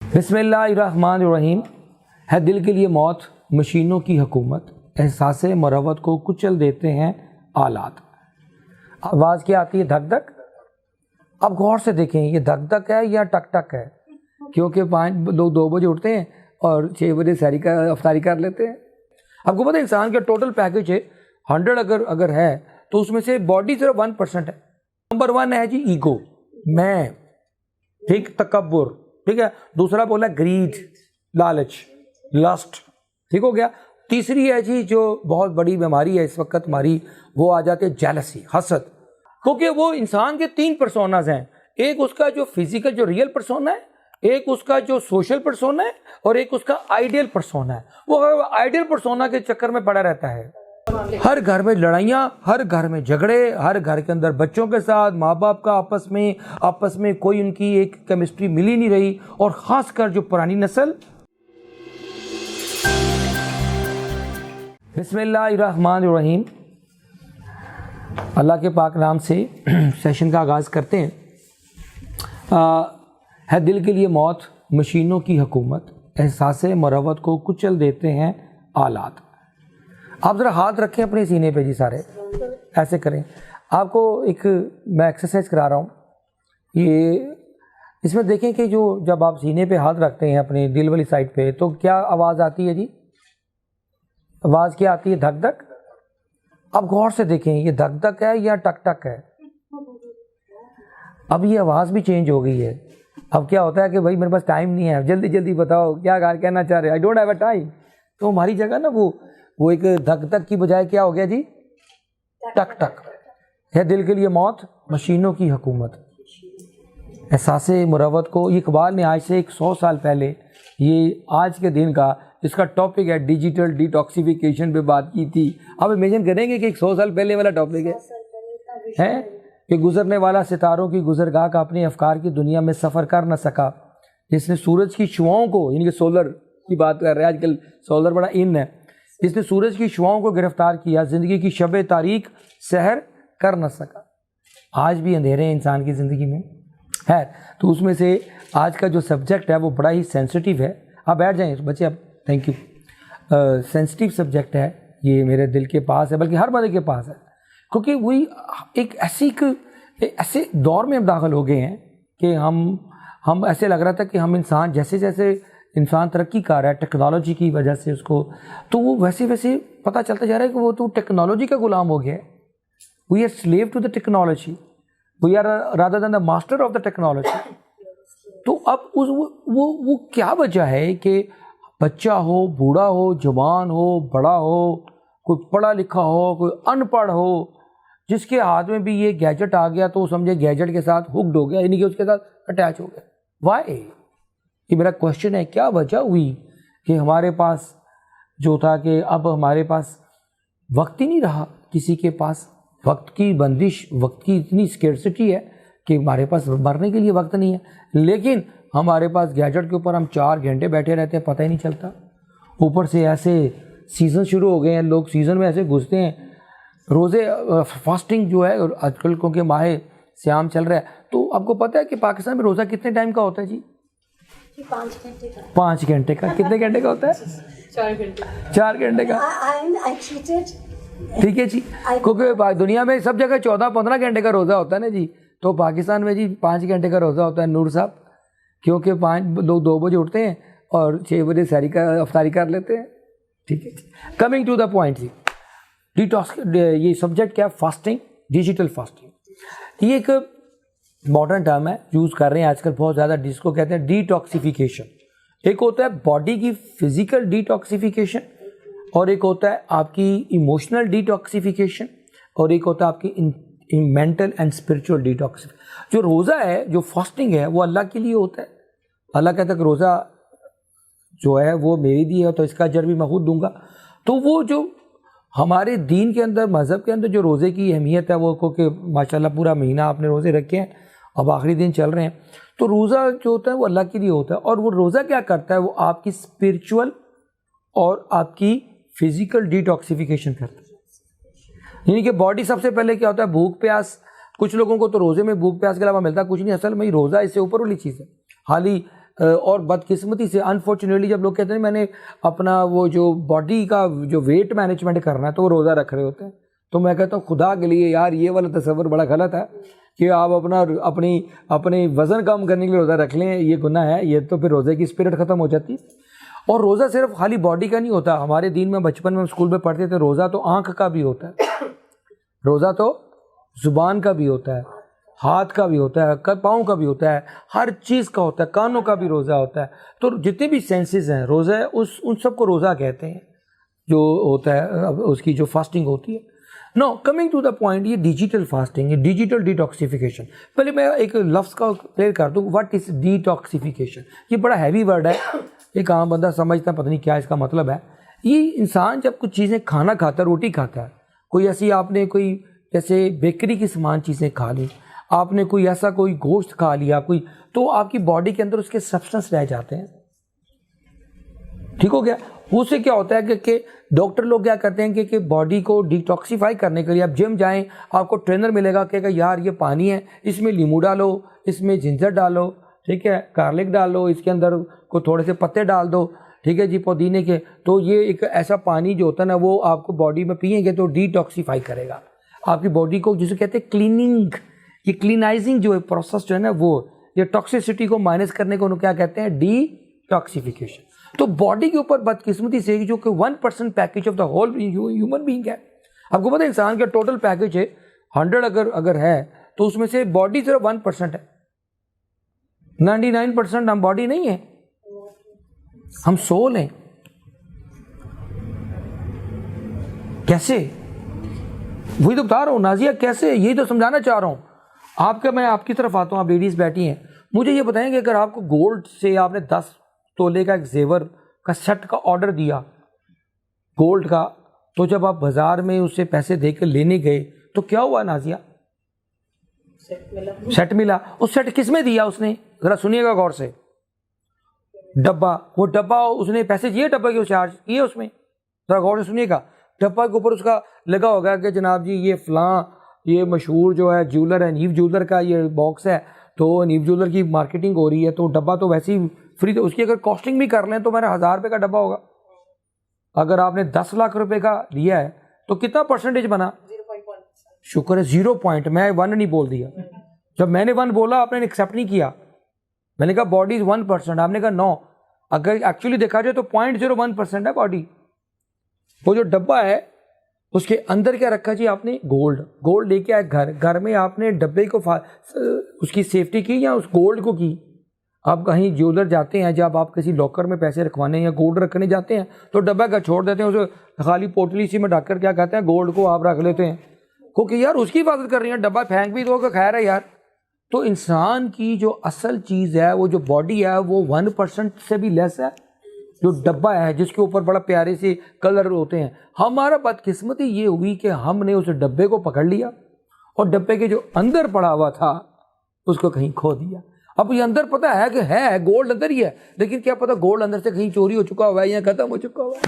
बिस्मिल्लाहिर्रहमानिर्रहीम। है दिल के लिए मौत, मशीनों की हुकूमत, एहसास मरवत को कुचल देते हैं आलात। आवाज़ क्या आती है? धक धक। अब गौर से देखें, ये धक धक है या टक टक है? क्योंकि 5 लोग 2 बजे उठते हैं और 6 बजे अफ्तारी कर लेते हैं। आपको पता है इंसान का टोटल पैकेज है 100 अगर है तो उसमें से बॉडी सिर्फ 1% है। नंबर 1 है जी ईगो, मैं, ठीक, तकब्बुर, ठीक है। दूसरा बोला ग्रीड, लालच, लस्ट, ठीक हो गया। तीसरी है जी जो बहुत बड़ी बीमारी है इस वक्त हमारी, वो आ जाती है जेलसी, हसद। क्योंकि वो इंसान के 3 पर्सोनाज हैं, एक उसका जो फिजिकल जो रियल पर्सोना है, एक उसका जो सोशल पर्सोना है और एक उसका आइडियल पर्सोना है। वो आइडियल पर्सोना के चक्कर में पड़ा रहता है। हर घर में लड़ाइयाँ, हर घर में झगड़े, हर घर के अंदर बच्चों के साथ माँ बाप का आपस में कोई उनकी एक केमिस्ट्री मिल ही नहीं रही। और ख़ासकर जो पुरानी नस्ल। बिस्मिल्लाहिर्रहमानिर्रहीम। अल्लाह के पाक नाम से सेशन का आगाज़ करते हैं। है दिल के लिए मौत, मशीनों की हुकूमत, एहसास मरवत को कुचल देते हैं आलात। आप ज़रा हाथ रखें अपने सीने पे जी, सारे ऐसे करें। आपको एक मैं एक्सरसाइज करा रहा हूँ, ये इसमें देखें कि जो जब आप सीने पे हाथ रखते हैं अपने दिल वाली साइड पे, तो क्या आवाज़ आती है जी? आवाज़ क्या आती है? धक धक। अब गौर से देखें, ये धक धक है या टक टक है? अब ये आवाज़ भी चेंज हो गई है। अब क्या होता है कि भाई मेरे पास टाइम नहीं है, जल्दी जल्दी बताओ क्या कहना चाह रहे हो, I don't have a time. तो हमारी जगह ना वो एक धक धक की बजाय क्या हो गया जी? टक टक। है दिल के लिए मौत, मशीनों की हुकूमत, एहसास मुरवत को। इकबाल ने आज से 100 साल पहले ये आज के दिन का जिसका टॉपिक है डिजिटल डिटॉक्सिफिकेशन पे बात की थी। अब इमेजिन करेंगे कि 100 साल पहले वाला टॉपिक है कि गुजरने वाला सितारों की गुजरगाह का अपने अफकार की दुनिया में सफ़र कर न सका, जिसने सूरज की शुआओं को, यानी कि सोलर की बात कर रहे हैं, आजकल सोलर बड़ा इन है, जिसने सूरज की शुआओं को गिरफ्तार किया, ज़िंदगी की शब तारीख सहर कर न सका। आज भी अंधेरे हैं इंसान की ज़िंदगी में है। तो उसमें से आज का जो सब्जेक्ट है वो बड़ा ही सेंसिटिव है। आप बैठ जाएँ बच्चे, अब थैंक यू। सेंसिटिव सब्जेक्ट है ये, मेरे दिल के पास है, बल्कि हर बंदे के पास है। क्योंकि वही एक ऐसे दौर में हम दाखिल हो गए हैं कि हम ऐसे लग रहा था कि हम इंसान जैसे जैसे इंसान तरक्की कर रहा है टेक्नोलॉजी की वजह से उसको, तो वो वैसे वैसे पता चलता जा रहा है कि वो तो टेक्नोलॉजी का गुलाम हो गया है। We are slave to the technology, we are rather than the master of the technology. तो अब वो क्या वजह है कि बच्चा हो, बूढ़ा हो, जवान हो, बड़ा हो, कोई पढ़ा लिखा हो, कोई अनपढ़ हो, जिसके हाथ में भी ये गैजेट आ गया तो समझे गैजेट के साथ हुक्ड हो गया, यानी कि उसके साथ अटैच हो गया। वाई? ये मेरा क्वेश्चन है। क्या वजह हुई कि हमारे पास जो था कि अब हमारे पास वक्त ही नहीं रहा, किसी के पास वक्त की बंदिश, वक्त की इतनी स्केर्सिटी है कि हमारे पास मरने के लिए वक्त नहीं है, लेकिन हमारे पास गैजेट के ऊपर हम 4 घंटे बैठे रहते हैं, पता ही नहीं चलता। ऊपर से ऐसे सीज़न शुरू हो गए हैं, लोग सीज़न में ऐसे घुसते हैं। रोज़े फास्टिंग जो है आजकल, क्योंकि माह सियाम चल रहा है, तो आपको पता है कि पाकिस्तान में रोज़ा कितने टाइम का होता है जी? 5 घंटे का। 5 घंटे का। कितने घंटे का होता है? 4 घंटे। 4 घंटे का, ठीक है जी। क्योंकि दुनिया में सब जगह 14-15 घंटे का रोज़ा होता है ना जी, तो पाकिस्तान में जी 5 घंटे का रोज़ा होता है नूर साहब। क्योंकि 5 लोग 2 बजे उठते हैं और 6 बजे अफ्तारी कर लेते हैं, ठीक है। कमिंग टू द पॉइंट जी, डिटॉक्स, ये सब्जेक्ट क्या है? Fasting, digital fasting. ये एक मॉडर्न टर्म है, यूज़ कर रहे हैं आजकल बहुत ज़्यादा, जिसको कहते हैं डिटॉक्सिफिकेशन। एक होता है बॉडी की फिजिकल डिटॉक्सिफिकेशन, और एक होता है आपकी इमोशनल डिटॉक्सिफिकेशन, और एक होता है आपकी मेंटल एंड स्पिरिचुअल डिटॉक्सिफिकेशन। जो रोज़ा है, जो फास्टिंग है, वो अल्लाह के लिए होता है। अल्लाह कहता है कि रोज़ा जो है वो मेरी दी है, तो इसका अजर भी मैं खुद दूंगा। तो वो जो हमारे दीन के अंदर, मज़हब के अंदर जो रोज़े की अहमियत है, वो क्योंकि माशाल्लाह पूरा महीना आपने रोज़े रखे हैं, अब आखिरी दिन चल रहे हैं, तो रोज़ा जो होता है वो अल्लाह के लिए होता है। और वो रोज़ा क्या करता है? वो आपकी स्पिरिचुअल और आपकी फिजिकल डिटॉक्सिफिकेशन करता है। यानी कि बॉडी सबसे पहले क्या होता है? भूख प्यास। कुछ लोगों को तो रोज़े में भूख प्यास के अलावा मिलता कुछ नहीं। असल में रोज़ा इससे ऊपर वाली चीज़ है। हाली और बदकिस्मती से अनफॉर्चुनेटली जब लोग कहते हैं मैंने अपना वो जो बॉडी का जो वेट मैनेजमेंट करना है तो वो रोज़ा रख रहे होते हैं, तो मैं कहता हूँ खुदा के लिए यार ये वाला तस्वर बड़ा गलत है कि आप अपनी वज़न कम करने के लिए रोज़ा रख लें, ये गुनाह है, ये तो फिर रोज़े की स्पिरिट ख़त्म हो जाती है। और रोज़ा सिर्फ खाली बॉडी का नहीं होता, हमारे दीन में बचपन में हम स्कूल में पढ़ते थे रोज़ा तो आँख का भी होता है, रोज़ा तो ज़ुबान का भी होता है, हाथ का भी होता है, पाँव का भी होता है, हर चीज़ का होता है, कानों का भी रोज़ा होता है। तो जितने भी सेंसेस हैं रोज़ा है उन सबको रोज़ा कहते हैं जो होता है उसकी जो फास्टिंग होती है। No coming to the point, ये डिजिटल फास्टिंग, ये डिजिटल डिटॉक्सिफिकेशन। पहले मैं एक लफ्ज़ का क्लियर कर दूँ, व्हाट इज़ डिटॉक्सिफिकेशन। ये बड़ा हैवी वर्ड है, एक आम बंदा समझता पता नहीं क्या इसका मतलब है। ये इंसान जब कुछ चीज़ें खाना खाता है, रोटी खाता है, कोई ऐसी आपने कोई जैसे बेकरी की समान चीज़ें खा ली, आपने कोई ऐसा कोई गोश्त खा लिया कोई, तो आपकी बॉडी के अंदर उसके सब्सटेंस रह जाते हैं, ठीक हो गया। उससे क्या होता है कि डॉक्टर लोग क्या करते हैं कि बॉडी को डिटॉक्सिफाई करने के लिए आप जिम जाएं, आपको ट्रेनर मिलेगा कहेगा यार ये पानी है, इसमें नींबू डालो, इसमें जिंजर डालो, ठीक है, गार्लिक डालो, इसके अंदर को थोड़े से पत्ते डाल दो, ठीक है जी, पुदीने के। तो ये एक ऐसा पानी जो होता है ना वो आपको बॉडी में पिएंगे तो डिटॉक्सिफाई करेगा आपकी बॉडी को, जिसे कहते हैं क्लीनिंग। ये क्लीनाइजिंग जो है प्रोसेस जो है ना वो, ये टॉक्सिसिटी को माइनस करने को क्या कहते हैं, डिटॉक्सिफिकेशन। तो बॉडी के ऊपर बदकिस्मती से जो कि 1% package of the whole human being है। आपको पता है इंसान का टोटल पैकेज है 100 अगर है तो उसमें से बॉडी सिर्फ 1% है, 99% हम बॉडी नहीं है, हम सोल हैं। कैसे, वही तो बता रहा हूँ नाजिया, कैसे, यही तो समझाना चाह रहा हूँ आपका। मैं आपकी तरफ आता हूँ, आप लेडीज़ बैठी हैं, मुझे ये बताएं कि अगर आपको गोल्ड से आपने 10 तोले का एक जेवर का सेट का ऑर्डर दिया गोल्ड का, तो जब आप बाजार में उससे पैसे देकर लेने गए तो क्या हुआ नाजिया, सेट मिला। उस सेट किस में दिया उसने, जरा सुनिएगा गौर से, डब्बा, वो डब्बा उसने पैसे दिए, डब्बा के चार्ज किए उसमें, जरा गौर से सुनिएगा। डब्बा के ऊपर उसका लगा होगा कि जनाब जी ये फलां, ये मशहूर जो है ज्वेलर है, नीव ज्वेलर का ये बॉक्स है, तो नीव ज्वेलर की मार्केटिंग हो रही है, तो डब्बा तो वैसे ही फ्री, तो उसकी अगर कॉस्टिंग भी कर लें तो मेरा 1000 रुपये का डब्बा होगा। अगर आपने 10 लाख रुपए का लिया है तो कितना परसेंटेज बना, 0.1। शुक्र है 0 पॉइंट, मैं 1 नहीं बोल दिया। जब मैंने 1 बोला आपने एक्सेप्ट नहीं किया, मैंने कहा बॉडी इज 1%, आपने कहा 9। अगर एक्चुअली देखा जाए तो 0.01% है बॉडी। वो जो डब्बा है उसके अंदर क्या रखा जी आपने, गोल्ड लेके आए घर में आपने डब्बे को उसकी सेफ्टी की या उस गोल्ड को की। आप कहीं ज्वेलर जाते हैं, जब आप किसी लॉकर में पैसे रखवाने या गोल्ड रखने जाते हैं तो डब्बा का छोड़ देते हैं, उसे खाली पोटली सी में ढककर क्या कहते हैं गोल्ड को आप रख लेते हैं, क्योंकि यार उसकी हिफाजत कर रही है, डब्बा फेंक भी दो कि खैर है यार। तो इंसान की जो असल चीज़ है, वो जो बॉडी है, वो 1% से भी लेस है, जो डब्बा है जिसके ऊपर बड़ा प्यारे से कलर होते हैं। हमारा बदकिस्मती ये हुई कि हमने उस डब्बे को पकड़ लिया और डब्बे के जो अंदर पड़ा हुआ था उसको कहीं खो दिया। अब ये अंदर पता है कि है गोल्ड अंदर ही है, लेकिन क्या पता गोल्ड अंदर से कहीं चोरी हो चुका हुआ है या खत्म हो चुका हुआ है।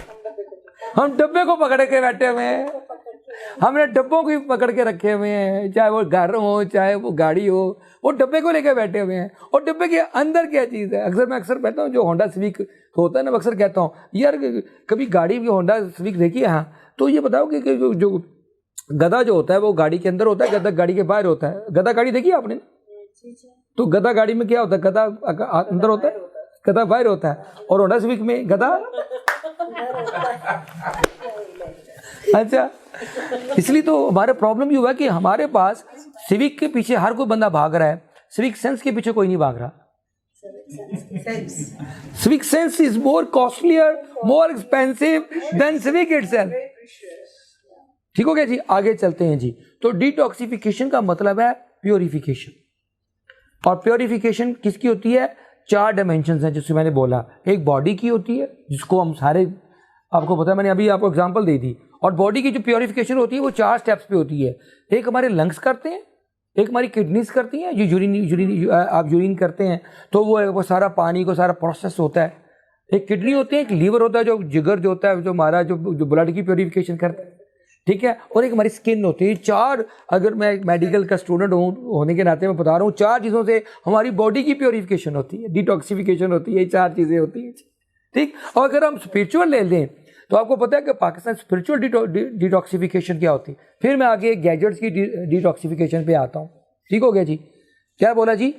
हम डब्बे को पकड़ के बैठे हुए हैं, हमने डब्बों को पकड़ के रखे हुए हैं, चाहे वो घर हो चाहे वो गाड़ी हो, वो डब्बे को लेकर बैठे हुए हैं। और डब्बे के अंदर क्या चीज़ है, मैं अक्सर कहता हूँ जो होंडा सिविक होता है ना, मैं अक्सर कहता हूँ यार कभी गाड़ी की होंडा सिविक देखी है, हाँ, तो ये बताओ कि जो गधा जो होता है वो गाड़ी के अंदर होता है, गधा गाड़ी के बाहर होता है। गधा गाड़ी देखी है आपने, तो गधा गाड़ी में क्या होता है, गधा अंदर होता है, गधा बाहर होता है, और होंडा सिविक में गधा अच्छा, इसलिए तो हमारे प्रॉब्लम ये हुआ कि हमारे पास सिविक के पीछे हर कोई बंदा भाग रहा है, सिविक सेंस के पीछे कोई नहीं भाग रहा। Civic sense is more costlier, more expensive than civic itself. ठीक हो गया जी, आगे चलते हैं जी। तो डिटॉक्सिफिकेशन का मतलब है प्योरिफिकेशन, और प्योरिफिकेशन किसकी होती है, 4 डायमेंशंस हैं जिससे मैंने बोला। एक बॉडी की होती है जिसको हम सारे, आपको पता है मैंने अभी आपको एग्जांपल दे दी। और बॉडी की जो प्योरिफिकेशन होती है वो 4 स्टेप्स पे होती है। एक हमारे लंग्स करते हैं, एक हमारी किडनीज करती हैं, जो आप यूरिन करते हैं तो वो सारा पानी को सारा प्रोसेस होता है। एक किडनी होती है, एक लीवर होता है जो जिगर जो होता है, जो हमारा जो ब्लड की प्योरिफिकेशन करता है। ठीक है, और एक हमारी स्किन होती है। चार, अगर मैं एक मेडिकल का स्टूडेंट होने के नाते मैं बता रहा हूँ, चार चीज़ों से हमारी बॉडी की प्योरिफिकेशन होती है, डिटॉक्सिफिकेशन होती है, ये चार चीज़ें होती हैं, ठीक। और अगर हम स्पिरिचुअल ले लें तो आपको पता है कि पाकिस्तान स्पिरिचुअल डिटॉक्सिफिकेशन क्या होती है। फिर मैं आगे गैजेट्स की डिटॉक्सिफिकेशन पे आता हूँ, ठीक हो गया जी। क्या बोला जी?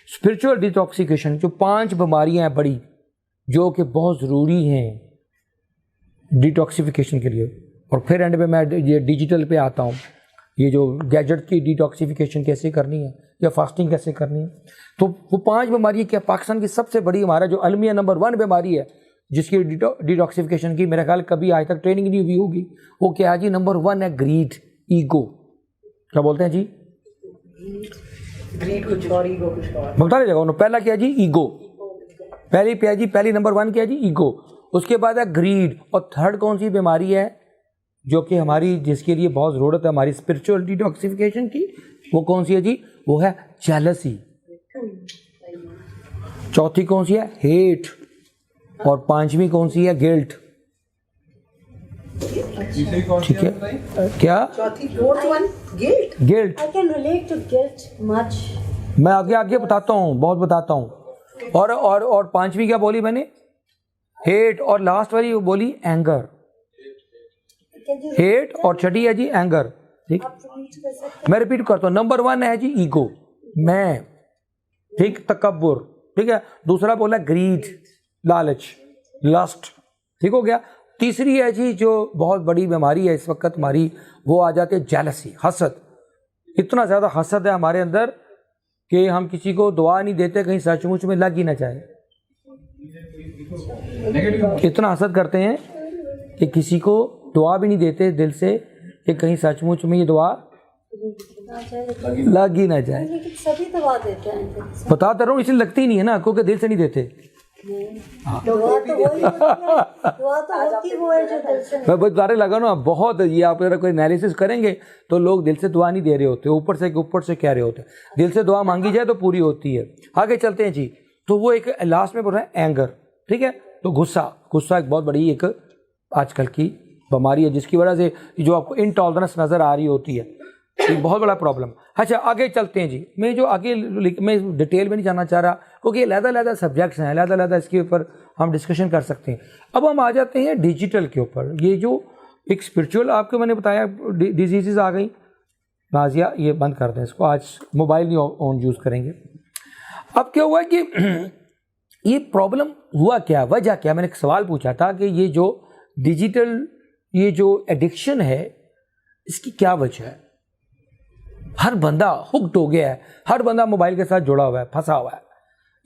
स्पिरिचुअल डिटॉक्सिफिकेशन, जो 5 बीमारियां हैं बड़ी, जो कि बहुत ज़रूरी हैं डिटॉक्सिफिकेशन के लिए। और फिर एंड में मैं ये डिजिटल पे आता हूँ, ये जो गैजेट की डिटॉक्सिफिकेशन कैसे करनी है या फास्टिंग कैसे करनी है। तो वो 5 बीमारी क्या पाकिस्तान की सबसे बड़ी, हमारा जो अलमिया नंबर 1 बीमारी है जिसकी डिटॉक्सिफिकेशन की मेरा ख्याल कभी आज तक ट्रेनिंग नहीं हुई होगी, वो क्या है जी? नंबर 1 है ग्रीड, ईगो। क्या बोलते हैं जी? ग्रीड कुछ और, ईगो कुछ और। बता दीजिएगा उन्होंने। पहला क्या है जी? ईगो। पहली नंबर 1 क्या है जी? ईगो। उसके बाद है ग्रीड। और थर्ड कौन सी बीमारी है जो कि हमारी, जिसके लिए बहुत ज़रूरत है हमारी स्पिरिचुअल डिटॉक्सिफिकेशन की, वो कौन सी है जी? वो है जेलसी। चौथी कौन सी है? हेट। और 5वीं कौन सी है? गिल्ट। ठीक है, क्या? चौथी, fourth one guilt. Guilt. I can relate to guilt much. मैं आगे बताता हूँ, बहुत बताता हूँ। और 5वीं क्या बोली मैंने? हेट। और लास्ट वाली वो बोली एंगर। Can you हेट और छठी है जी एंगर, ठीक। आप repeat कर सकते मैं रिपीट करता हूँ। नंबर 1 है जी ईगो, मैं, ठीक, तकब्बुर, ठीक है। दूसरा बोला ग्रीड, लालच, लस्ट, ठीक हो गया। तीसरी है जी जो बहुत बड़ी बीमारी है इस वक्त हमारी, वो आ जाती है जेलसी, हसद। इतना ज़्यादा हसद है हमारे अंदर कि हम किसी को दुआ नहीं देते कहीं सचमुच में लग ही ना जाए। इतना हसद करते हैं कि किसी को दुआ भी नहीं देते दिल से कि कहीं सचमुच में ये दुआ लग ही ना जाए। लेकिन सभी दवा देते हैं। बताता रहा हूँ, इसलिए लगती ही नहीं है ना, क्योंकि दिल से नहीं देते। दुआ तो वही होती है, दुआ तो होती वो है जो दिल से। मैं बता लगा ना, बहुत ये आप अगर कोई एनालिसिस करेंगे तो लोग दिल से दुआ नहीं दे रहे होते, ऊपर से कह रहे होते। दिल से दुआ मांगी जाए तो पूरी होती है। आगे चलते हैं जी। तो वो एक लास्ट में बोल रहे हैं एंगर, ठीक है। तो गुस्सा एक बहुत बड़ी एक आजकल की बीमारी है, जिसकी वजह से जो आपको इनटॉलरेंस नज़र आ रही होती है, ये बहुत बड़ा प्रॉब्लम। अच्छा आगे चलते हैं जी। मैं जो आगे मैं डिटेल में नहीं जाना चाह रहा, क्योंकि अलग-अलग सब्जेक्ट्स हैं, अलग-अलग इसके ऊपर हम डिस्कशन कर सकते हैं। अब हम आ जाते हैं डिजिटल के ऊपर। ये जो एक स्पिरिचुअल आपको मैंने बताया डिजीज़ आ गई। नाजिया ये बंद कर दें इसको, आज मोबाइल नहीं ऑन यूज़ करेंगे। अब क्या हुआ कि ये प्रॉब्लम हुआ क्या, वजह क्या? मैंने एक सवाल पूछा था कि ये जो डिजिटल, ये जो एडिक्शन है, इसकी क्या वजह है? हर बंदा हुक्ड हो गया है, हर बंदा मोबाइल के साथ जुड़ा हुआ है, फंसा हुआ है।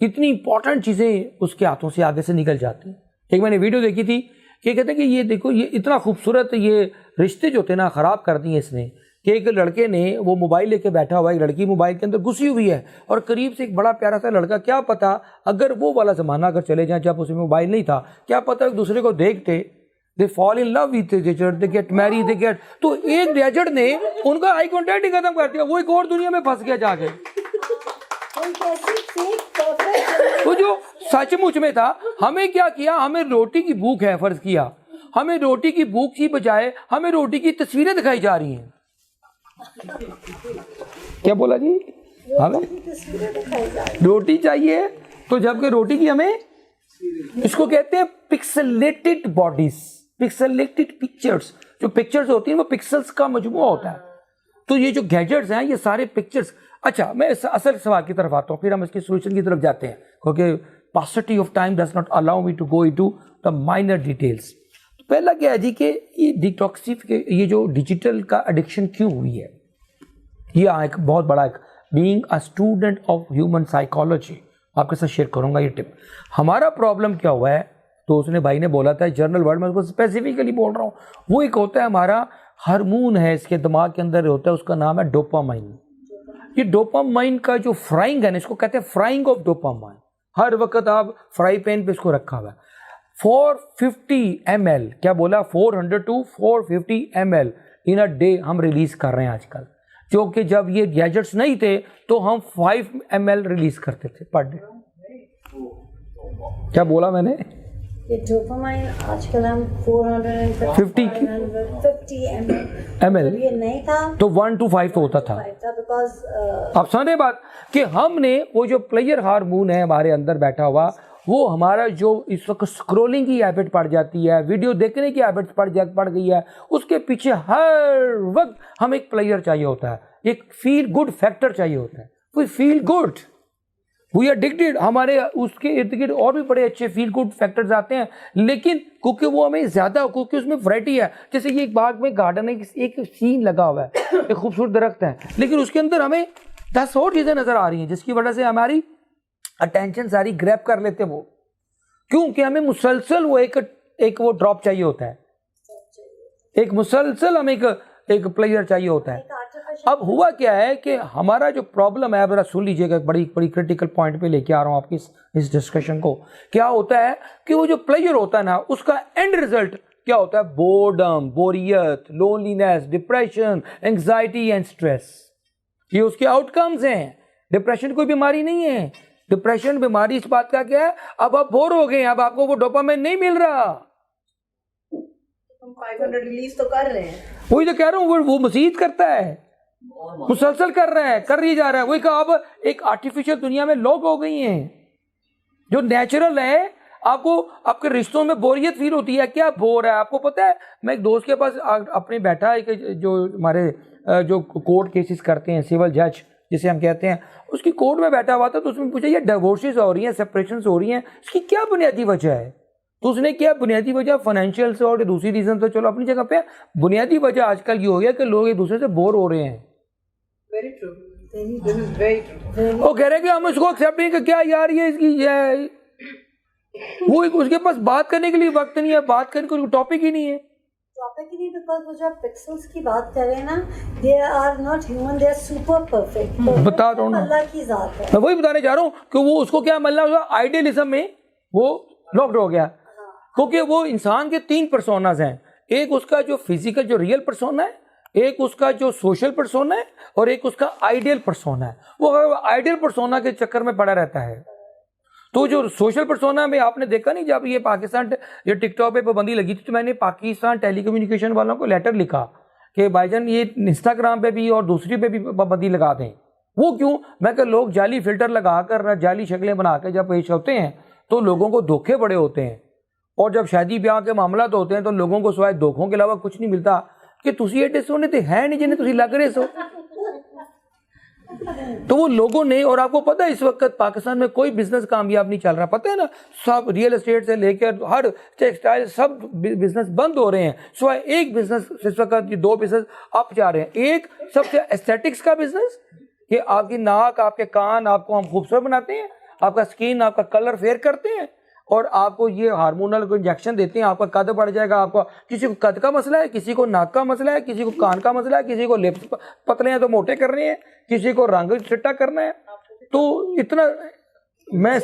इतनी इंपॉर्टेंट चीज़ें उसके हाथों से आगे से निकल जाती हैं। एक मैंने वीडियो देखी थी कि कहते हैं कि ये देखो, ये इतना खूबसूरत ये रिश्ते जो थे ना ख़राब कर दिए इसने, कि एक लड़के ने वो मोबाइल लेके बैठा हुआ है, एक लड़की मोबाइल के अंदर घुसी हुई है, और करीब से एक बड़ा प्यारा सा लड़का, क्या पता अगर वो वाला ज़माना अगर चले जाए जब उसमें मोबाइल नहीं था, क्या पता एक दूसरे को देखते, they fall in love with each other, they get married, they get. तो एक गैजेट ने उनका आई कॉन्टैक्ट ही खत्म कर दिया, वो एक और दुनिया में फंस गया जाके। वो जो सचमुच में था, हमें क्या किया, हमें रोटी की भूख है फर्ज किया, हमें रोटी की भूख की बजाय हमें रोटी की तस्वीरें दिखाई जा रही हैं। क्या बोला जी? हमें रोटी चाहिए, तो जबकि रोटी की हमें, इसको कहते हैं पिक्सेलेटेड बॉडीज, पिक्सेलेटेड पिक्चर्स। जो पिक्चर्स होती हैं वो पिक्सल्स का मजमूआ होता है। तो ये जो गैजेट्स हैं ये सारे पिक्चर्स। अच्छा मैं इस असल सवाल की तरफ आता हूँ, फिर हम इसके सोल्यूशन की तरफ जाते हैं, क्योंकि paucity of time does not allow me to go into the minor details. तो पहला क्या है जी कि ये डिटॉक्सिफ, ये जो डिजिटल का एडिक्शन क्यों हुई है, ये एक बहुत बड़ा एक being a student of human psychology आपके साथ शेयर करूंगा ये टिप। हमारा प्रॉब्लम क्या हुआ है, तो उसने भाई ने बोला था जर्नल वर्ड में, उसको स्पेसिफिकली बोल रहा हूँ, वो एक होता है हमारा हार्मोन है इसके दिमाग के अंदर होता है, उसका नाम है डोपामाइन। ये डोपामाइन का जो फ्राइंग है ना, इसको कहते हैं फ्राइंग ऑफ डोपामाइन। हर वक्त आप फ्राई पैन पे इसको रखा हुआ है। 450 ml, क्या बोला, 400 to 450 ml in a day हम रिलीज कर रहे हैं आजकल, जो कि जब ये गैजेट्स नहीं थे तो हम 5 ml रिलीज करते थे पर डे। क्या बोला मैंने? ये डोपामाइन आजकल हम 450 ml ये नहीं था तो 1 to 5 तो होता था। बिकॉज अब समझे बात कि हमने वो जो प्लेयर हार्मोन है हमारे अंदर बैठा हुआ, वो हमारा जो इस वक्त स्क्रोलिंग की हैबिट पड़ जाती है, वीडियो देखने की हैबिट पड़ गई है, उसके पीछे हर वक्त हमें एक प्लेयर चाहिए होता है, एक फील गुड फैक्टर चाहिए होता है। We feel good, we are addicted. हमारे उसके इर्द गिर्द और भी बड़े अच्छे फील गुड फैक्टर्स आते हैं, लेकिन क्योंकि वो हमें ज़्यादा, क्योंकि उसमें वैरायटी है। जैसे ये एक बाग में गार्डन है, एक सीन लगा हुआ है, एक खूबसूरत दरख्त है, लेकिन उसके अंदर हमें 10 और चीज़ें नज़र आ रही हैं, जिसकी वजह से हमारी अटेंशन सारी ग्रैब कर लेते हैं वो, क्योंकि हमें मुसलसल वो एक वो ड्रॉप चाहिए होता है, एक मुसलसल हमें एक प्लेयर चाहिए होता है। अब हुआ क्या है कि हमारा जो प्रॉब्लम है, जरा सुन लीजिएगा, बड़ी क्रिटिकल पॉइंट पे लेके आ रहा हूँ आपकी इस डिस्कशन को। क्या होता है कि वो जो प्लेयर होता है ना, उसका एंड रिजल्ट क्या होता है? बोर्डम, बोरियत, loneliness, depression, anxiety and stress. ये उसके आउटकम्स हैं। डिप्रेशन कोई बीमारी नहीं है। डिप्रेशन बीमारी इस बात का क्या है, अब आप बोर हो गए, अब आपको वो डोपामाइन नहीं मिल रहा। हम 500 रिलीज तो कर रहे हैं, वही तो कह रहा हूँ, वो मजीद करता है, मुसलसल कर रहा है, कर ही जा रहा है। वही कहा, अब एक आर्टिफिशियल दुनिया में लोग हो गई हैं। जो नेचुरल है, आपको आपके रिश्तों में बोरियत फील होती है, क्या बोर है आपको पता है? मैं एक दोस्त के पास अपने बैठा, एक जो हमारे जो कोर्ट केसेस करते हैं, सिविल जज जिसे हम कहते हैं, उसकी कोर्ट में बैठा हुआ था, तो उसमें पूछा ये डिवोर्सेस हो रही हैं, सेपरेशंस हो रही हैं, इसकी क्या बुनियादी वजह है? तो उसने क्या बुनियादी वजह, फाइनेंशियल से और दूसरी रीजन तो चलो अपनी जगह पे, बुनियादी वजह आजकल ये हो गया कि लोग एक दूसरे से बोर हो रहे हैं। Very true, this is very true. वो कह रहे हैं कि हम इसको एक्सेप्ट नहीं कर, क्या यार ये इसकी ये वो उसके पास बात करने के लिए वक्त नहीं है, बात करने को टॉपिक ही नहीं है। टॉपिक ही नहीं, बिकॉज वो जो आप पिक्सेल्स की बात कर रहे हैं ना, they are not human, they are super perfect. बता रहा हूँ ना, अल्लाह की जात है। मैं वही बताने जा रहा हूँ कि वो उसको क्या मतलब आइडियलिज्म में वो लॉक्ड हो गया, क्योंकि वो इंसान के 3 पर्सोनास हैं। एक उसका जो फिजिकल जो रियल पर्सोना है, एक उसका जो सोशल पर्सोना है, और एक उसका आइडियल पर्सोना है। वो आइडियल पर्सोना के चक्कर में पड़ा रहता है। तो जो सोशल पर्सोना में आपने देखा नहीं, जब ये पाकिस्तान ये टिकटॉक पे पाबंदी लगी थी, तो मैंने पाकिस्तान टेलीकम्युनिकेशन वालों को लेटर लिखा कि भाईजान ये इंस्टाग्राम पे भी और दूसरी पे भी पाबंदी लगा दें। वो क्यों? मैं कि लोग जाली फिल्टर लगा कर, जाली शक्लें बना कर जब पेश होते हैं तो लोगों को धोखे बड़े होते हैं, और जब शादी ब्याह के मामला तो होते हैं तो लोगों को सिवाय धोखों के अलावा कुछ नहीं मिलता कि तुसी एडे सोने तो है नहीं जिन्हें तुसी लग रहे सो। तो वो लोगों ने, और आपको पता है इस वक्त पाकिस्तान में कोई बिजनेस कामयाब नहीं चल रहा, पता है ना, सब रियल एस्टेट से लेकर हर टेक्सटाइल सब बिजनेस बंद हो रहे हैं, सिवाय एक बिजनेस इस वक्त, 2 बिजनेस अप जा रहे हैं। एक सबसे एस्थेटिक्स का बिजनेस, कि आपकी नाक, आपके कान, आपको हम खूबसूरत बनाते हैं, आपका स्किन, आपका कलर फेयर करते हैं, और आपको ये हार्मोनल को इंजेक्शन देते हैं, आपका कद बढ़ जाएगा। आपको किसी को कद का मसला है, किसी को नाक का मसला है, किसी को कान का मसला है, किसी को लिप्स पतले हैं तो मोटे करने हैं, किसी को रंग चिट्टा करना है। तो इतना मैं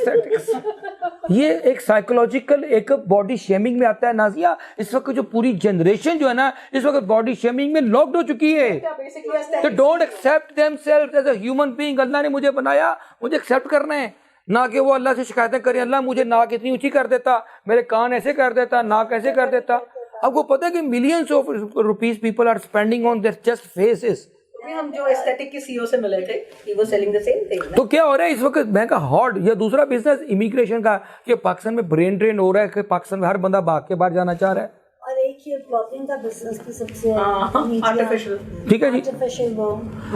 ये एक साइकोलॉजिकल, एक बॉडी शेमिंग में आता है। नाजिया, इस वक्त जो पूरी जनरेशन जो है ना, इस वक्त बॉडी शेमिंग में लॉक्ड हो चुकी है। तो don't accept themselves as a human being. Allah ने मुझे बनाया, मुझे एक्सेप्ट करना है, ना कि वो अल्लाह से शिकायतें करें, अल्लाह मुझे नाक इतनी ऊंची कर देता, मेरे कान ऐसे कर देता, नाक ऐसे कर देता। आपको पता है कि millions of rupees people are spending on their just faces. हम जो एस्थेटिक के सीईओ से मिले थे, he was selling the same thing. तो क्या हो रहा है इस वक्त? मैं का हॉट या दूसरा बिजनेस इमिग्रेशन का, कि पाकिस्तान में ब्रेन ड्रेन हो रहा है, कि पाकिस्तान में हर बंदा भाग के बाहर जाना चाह रहा है। और एक ये ब्लॉगिंग का बिजनेस की सबसे आर्टिफिशियल, ठीक है जी, आर्टिफिशियल वो।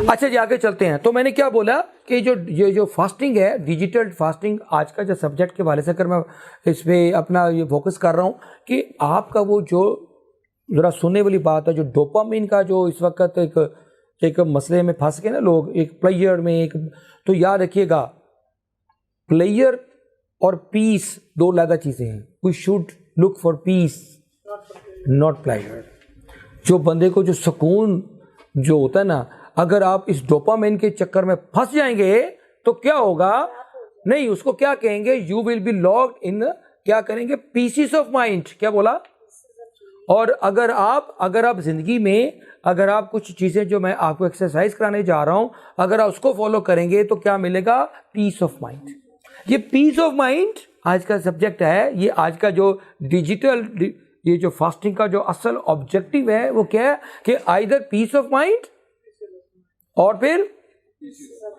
अच्छा जी, आगे चलते हैं। तो मैंने क्या बोला कि ये जो फास्टिंग है, डिजिटल फास्टिंग, आज का जो सब्जेक्ट के वाले से कर मैं इस पर अपना ये फोकस कर रहा हूँ कि आपका वो जो ज़रा सुनने वाली बात है, जो डोपामिन का जो इस वक्त एक मसले में फंस गए ना लोग, एक प्लेयर में, एक तो याद रखिएगा, प्लेयर और पीस 2 अलग चीज़ें हैं। We should look for peace, not pleasure. जो बंदे को जो सुकून जो होता है ना, अगर आप इस डोपामिन के चक्कर में फंस जाएंगे तो क्या होगा? नहीं, उसको क्या कहेंगे? You will be locked in, क्या करेंगे? Pieces of mind. क्या बोला? और अगर आप जिंदगी में, अगर आप कुछ चीजें जो मैं आपको एक्सरसाइज कराने जा रहा हूं, अगर आप उसको फॉलो करेंगे तो क्या मिलेगा? Peace of mind. ये पीस ऑफ माइंड आज का सब्जेक्ट है, ये आज का जो डिजिटल, ये जो फास्टिंग का जो असल ऑब्जेक्टिव है वो क्या है कि आइदर पीस ऑफ माइंड और फिर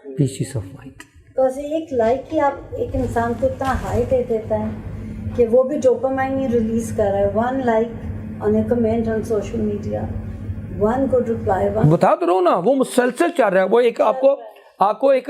पीस ऑफ माइंड। तो ऐसे एक लाइक ही आप एक इंसान को इतना हाई दे देता है कि वो भी डोपामाइन ही रिलीज कर रहा है। 1 like on A comment on social media, 1 good reply, 1। बता तो रहा हूं ना, वो मुसलसल चल रहा है। वो एक आपको एक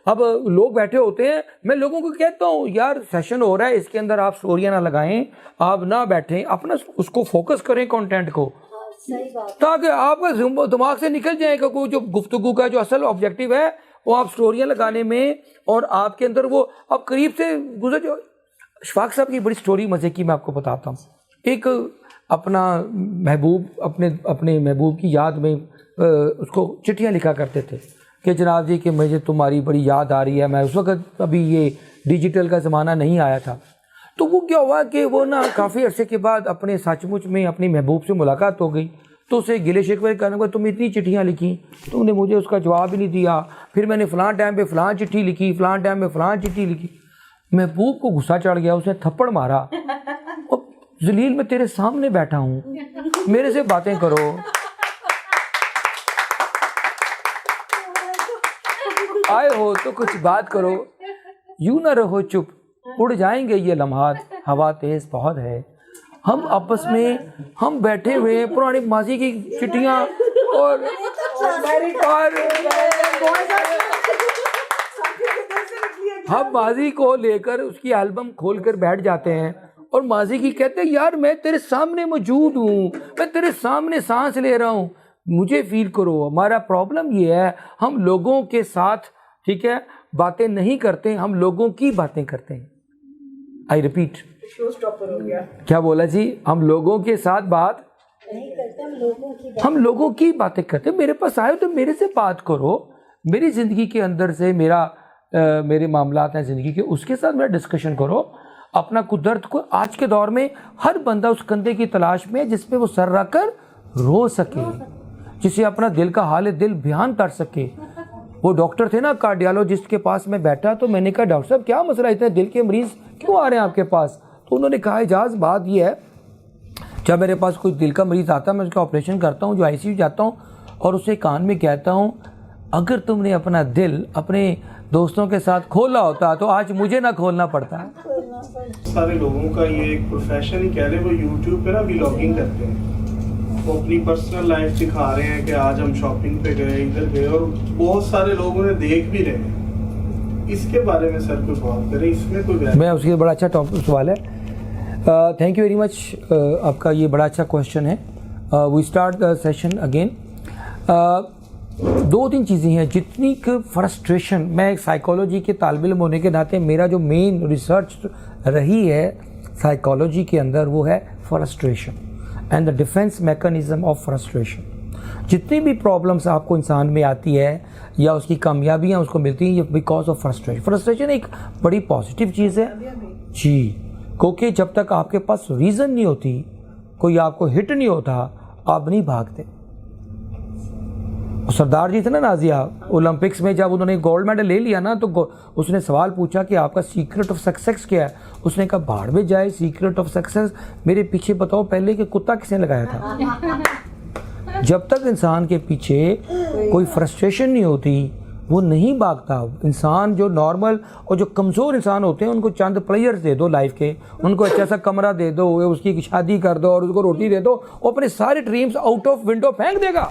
अब लोग बैठे होते हैं, मैं लोगों को कहता हूँ यार सेशन हो रहा है, इसके अंदर आप स्टोरियां ना लगाएं, आप ना बैठें, अपना उसको फोकस करें कंटेंट को, सही बात, ताकि आपका दिमाग से निकल जाएगा कोई जो गुफ्तगू का जो असल ऑब्जेक्टिव है वो आप स्टोरियां लगाने में, और आपके अंदर वो अब करीब से गुजर जो शफाक साहब की बड़ी स्टोरी मज़े की मैं आपको बताता हूँ। एक अपना महबूब अपने महबूब की याद में उसको चिट्ठियाँ लिखा करते थे कि जनाब जी कि मुझे तुम्हारी बड़ी याद आ रही है। मैं उस वक्त अभी ये डिजिटल का ज़माना नहीं आया था। तो वो क्या हुआ कि वो ना काफ़ी अरसे के बाद अपने सचमुच में अपनी महबूब से मुलाकात हो गई, तो उसे गिले शिकवे करने को, तुम इतनी चिट्ठियाँ लिखी, तुमने मुझे उसका जवाब ही नहीं दिया, फिर मैंने फ़लाँ टाइम पे फ़लाँ चिट्ठी लिखी, फ़लाँ टाइम पे फ़लाँ चिट्ठी लिखी। महबूब को गुस्सा चढ़ गया, उसने थप्पड़ मारा, और जलील मैं तेरे सामने बैठा हूँ, मेरे से बातें करो। आए हो तो कुछ बात करो, यूं ना रहो चुप, उड़ जाएंगे ये लम्हात, हवा तेज बहुत है। हम आपस में हम बैठे हुए हैं, पुरानी माजी की चिट्ठियाँ और हम माजी को लेकर उसकी एल्बम खोलकर बैठ जाते हैं और माजी की कहते हैं यार मैं तेरे सामने मौजूद हूँ, मैं तेरे सामने सांस ले रहा हूँ, मुझे फील करो। हमारा प्रॉब्लम ये है, हम लोगों के साथ ठीक है बातें नहीं करते, हम लोगों की बातें करते हैं। आई रिपीट, शो स्टॉपर हो गया। क्या बोला जी? हम लोगों के साथ बात नहीं करते, हम लोगों की बातें करते। मेरे पास आए हो तो मेरे से बात करो, मेरी ज़िंदगी के अंदर से मेरे मामलात हैं ज़िंदगी के, उसके साथ मेरा डिस्कशन करो। अपना कुदरत को, आज के दौर में हर बंदा उस कंधे की तलाश में है जिसपे वो सर रख कर रो सके, जिसे अपना दिल का हाल दिल बयान कर सके। वो डॉक्टर थे ना कार्डियोलॉजिस्ट के पास मैं बैठा, तो मैंने कहा डॉक्टर साहब क्या मसला, इतने दिल के मरीज क्यों आ रहे हैं आपके पास? तो उन्होंने कहा इजाज़ बात ये है, जब मेरे पास कोई दिल का मरीज़ आता है मैं उसका ऑपरेशन करता हूँ, जो आईसीयू जाता हूँ और उसे कान में कहता हूँ अगर तुमने अपना दिल अपने दोस्तों के साथ खोला होता तो आज मुझे ना खोलना पड़ता। सारे लोगों का ये एक प्रोफेशन ही कह रहे, वो यूट्यूब पे ना व्लॉगिंग करते हैं, वो अपनी पर्सनल लाइफ दिखा रहे हैं कि आज हम शॉपिंग पे गए, इधर गए, और बहुत सारे लोग उन्हें देख भी रहे हैं। इसके बारे में सर कुछ बात करें, इसमें कोई मैं उसके बड़ा अच्छा टॉपिक सवाल है। थैंक यू वेरी मच, आपका ये बड़ा अच्छा क्वेश्चन है। We start the session again. 2-3 चीज़ें हैं जितनी फ्रस्ट्रेशन, मैं एक साइकोलॉजी के तालिब इल्म होने के नाते मेरा जो मेन रिसर्च रही है साइकोलॉजी के अंदर वो है frustration and the defence mechanism of frustration. जितनी भी प्रॉब्लम्स आपको इंसान में आती है या उसकी कामयाबियाँ उसको मिलती हैं, ये बिकॉज ऑफ फ्रस्ट्रेशन। फ्रस्ट्रेशन एक बड़ी पॉजिटिव चीज़ है जी, क्योंकि जब तक आपके पास रीज़न नहीं होती, कोई आपको हिट नहीं होता, आप नहीं भागते। सरदार जी थे ना नाजिया, ओलंपिक्स में जब उन्होंने गोल्ड मेडल ले लिया ना, तो उसने सवाल पूछा कि आपका सीक्रेट ऑफ सक्सेस क्या है? उसने कहा भाड़ में जाए सीक्रेट ऑफ सक्सेस, मेरे पीछे बताओ पहले कि कुत्ता किसने लगाया था। जब तक इंसान के पीछे कोई फ्रस्ट्रेशन नहीं होती वो नहीं भागता। इंसान जो नॉर्मल और जो कमज़ोर इंसान होते हैं उनको चंद प्लेयर्स दे दो लाइफ के, उनको अच्छा सा कमरा दे दो, उसकी शादी कर दो और उसको रोटी दे दो, वो अपने सारे ड्रीम्स आउट ऑफ विंडो फेंक देगा।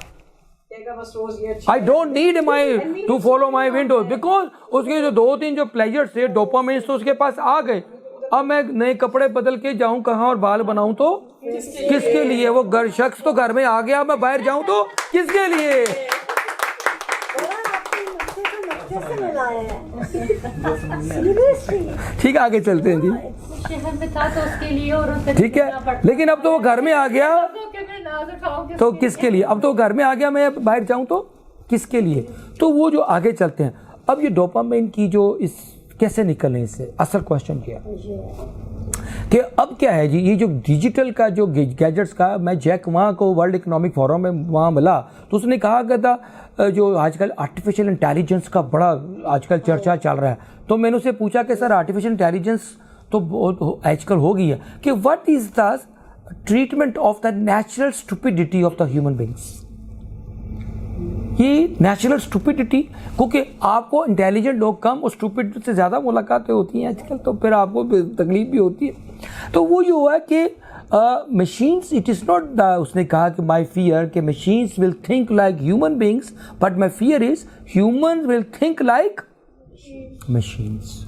I don't need my to follow my window, because उसके जो 2-3 जो प्लेजर्स थे, डोपामाइन तो उसके पास आ गए। अब मैं नए कपड़े बदल के जाऊं कहाँ और बाल बनाऊं तो किसके लिए? वो घर शख्स तो घर में आ गया, मैं बाहर जाऊं तो किसके लिए? ठीक, आगे चलते हैं जी। शहर में था तो उसके लिए और ठीक है, लेकिन अब तो वो घर में आ गया तो किसके लिए? अब तो घर में आ गया, मैं बाहर जाऊं तो किसके लिए? तो वो जो आगे चलते हैं, अब ये डोपामाइन की जो इस कैसे निकलने इससे, असल क्वेश्चन क्या कि अब क्या है जी, ये जो डिजिटल का जो गैजेट्स का, मैं जैक वहाँ को वर्ल्ड इकोनॉमिक फोरम में वहाँ मिला तो उसने कहा कि था जो आजकल आर्टिफिशियल इंटेलिजेंस का बड़ा आजकल चर्चा चल रहा है, तो मैंने उससे पूछा कि सर आर्टिफिशियल इंटेलिजेंस तो आजकल हो गई है कि what is the treatment of the natural stupidity of the human beings. ये नेचुरल स्टुपिडिटी, क्योंकि आपको इंटेलिजेंट लोग कम और स्टुपिड से ज़्यादा मुलाकातें होती हैं आजकल, तो फिर आपको तकलीफ भी होती है। तो वो जो है कि machines, it is not the, उसने कहा कि माई फियर कि machines will think like human beings, but my fear is human will think like machines.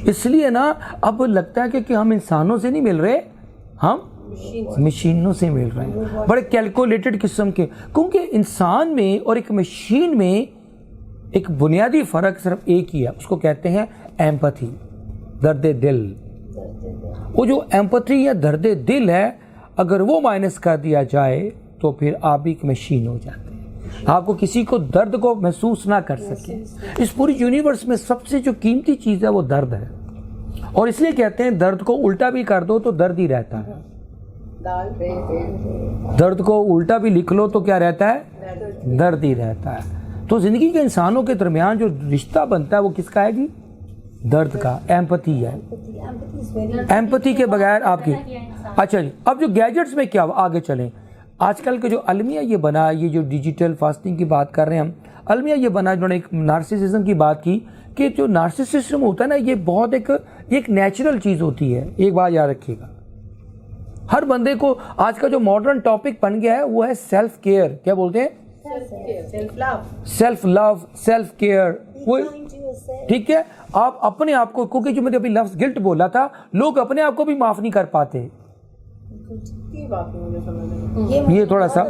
इसलिए ना अब लगता है कि हम इंसानों से नहीं मिल रहे, हम मशीनों से मिल रहे हैं, बड़े कैलकुलेटेड किस्म के। क्योंकि इंसान में और एक मशीन में एक बुनियादी फ़र्क सिर्फ एक ही है, उसको कहते हैं एम्पैथी, दर्द दिल। वो जो एम्पैथी या दर्द दिल है, अगर वो माइनस कर दिया जाए तो फिर आप एक मशीन हो जाते हैं, आपको किसी को दर्द को महसूस ना कर सके। इस पूरी यूनिवर्स में सबसे जो कीमती चीज़ है वो दर्द है, और इसलिए कहते हैं दर्द को उल्टा भी कर दो तो दर्द ही रहता है। दर्द को उल्टा भी लिख लो तो क्या रहता है, दर्द ही रहता है। तो जिंदगी के इंसानों के दरमियान जो रिश्ता बनता है वो किसका है जी, दर्द का, एम्पैथी है। एम्पैथी के बगैर आपकी, अच्छा जी। अब जो गैजेट्स में क्या, आगे चलें, आजकल के जो अलमिया ये बना, ये जो डिजिटल फास्टिंग की बात कर रहे हैं हम, अलमिया ये बना जिन्होंने एक नार्सिसिज्म की बात की कि जो नार्सिसिज्म होता है ना, ये बहुत एक नेचुरल चीज़ होती है। एक बात याद रखिएगा, हर बंदे को आज का जो मॉडर्न टॉपिक बन गया है वो है सेल्फ केयर। क्या बोलते हैं, सेल्फ लव, सेल्फ केयर। वो ठीक है, आप अपने आप को, क्योंकि जो मैंने अभी लफ्ज गिल्ट बोला था, लोग अपने आप को भी माफ नहीं कर पाते। ये थोड़ा सा,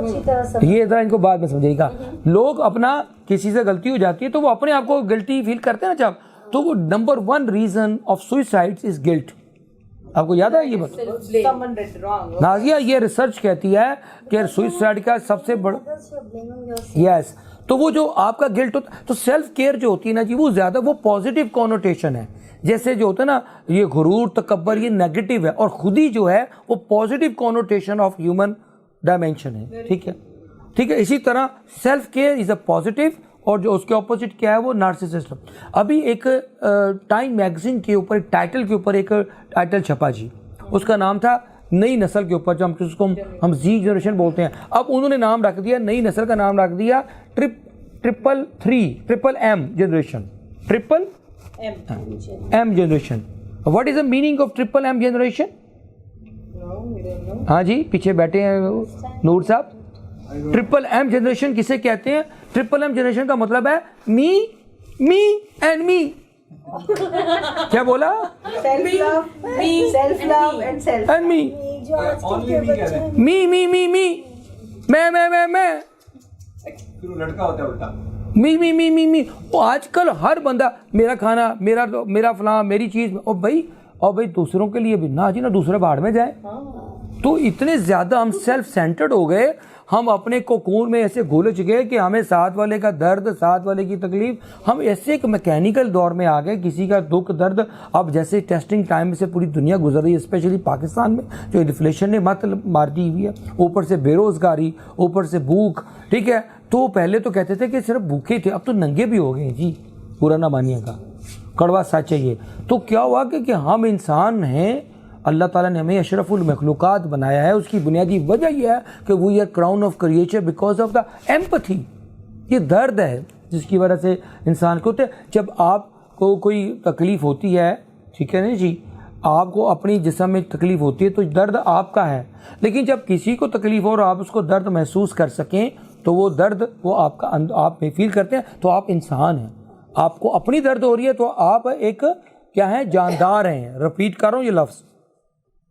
ये जरा इनको बाद में समझिएगा। लोग अपना किसी से गलती हो जाती है तो वो अपने आप को गिल्टी फील करते हैं ना, जब तो वो number 1 reason of suicides is guilt. आपको याद है ये बात, नाजिया, ये रिसर्च कहती है कि सुसाइड का सबसे बड़ा, यस, तो वो जो आपका गिल्ट होता, तो सेल्फ केयर जो होती है ना जी, वो ज्यादा वो पॉजिटिव कॉनोटेशन है। जैसे जो होता है ना, ये गुरूर, तकब्बर, ये नेगेटिव है, और खुदी जो है वो positive connotation of human dimension है। ठीक है, ठीक है। इसी तरह self care is a positive, और जो उसके ऑपोजिट क्या है वो नार्सिसिज्म। अभी एक टाइम मैगजीन के ऊपर, टाइटल के ऊपर एक टाइटल छपा जी, उसका नाम था नई नस्ल के ऊपर, जो हम जी जनरेशन बोलते हैं। अब उन्होंने नाम रख दिया, नई नस्ल का नाम रख दिया triple M generation, triple M generation. What is the meaning of triple M generation? हाँ जी, पीछे बैठे हैं नूर साहब। ट्रिपल एम जनरेशन किसे कहते हैं? ट्रिपल एम जनरेशन का मतलब है मी, मी एंड मी। क्या बोला? Self love and self and me, me me me me, मैं लड़का होता है उल्टा, मी मी मी मी मी। वो आजकल हर बंदा मेरा खाना, मेरा फलां, मेरी चीज, और भाई दूसरों के लिए भी ना जी, ना दूसरे बाहर में जाए। तो इतने ज्यादा हम सेल्फ सेंटर्ड हो गए, हम अपने कोकून में ऐसे घुलच गए कि हमें साथ वाले का दर्द, साथ वाले की तकलीफ, हम ऐसे एक मैकेनिकल दौर में आ गए। किसी का दुख दर्द, अब जैसे टेस्टिंग टाइम से पूरी दुनिया गुजर रही है, स्पेशली पाकिस्तान में जो इन्फ्लेशन ने मत मार दी हुई है, ऊपर से बेरोजगारी, ऊपर से भूख। ठीक है, तो पहले तो कहते थे कि सिर्फ भूखे थे, अब तो नंगे भी हो गए जी, पूरा ना मानिएगा, कड़वा सच है ये। तो क्या हुआ कि हम इंसान हैं, अल्लाह ताला ने हमें अशरफुल मखलूकात बनाया है। उसकी बुनियादी वजह यह है कि we are crown of creature because of the empathy. ये दर्द है जिसकी वजह से इंसान को होते। जब आपको कोई तकलीफ होती है, ठीक है ना जी, आपको अपनी जिस्म में तकलीफ होती है तो दर्द आपका है, लेकिन जब किसी को तकलीफ हो और आप उसको दर्द महसूस कर सकें तो वो दर्द वो आपका आप में फील करते हैं, तो आप इंसान हैं। आपको अपनी दर्द हो रही है तो आप एक क्या है, जानदार हैं। रिपीट कर रहा हूँ ये लफ्ज़,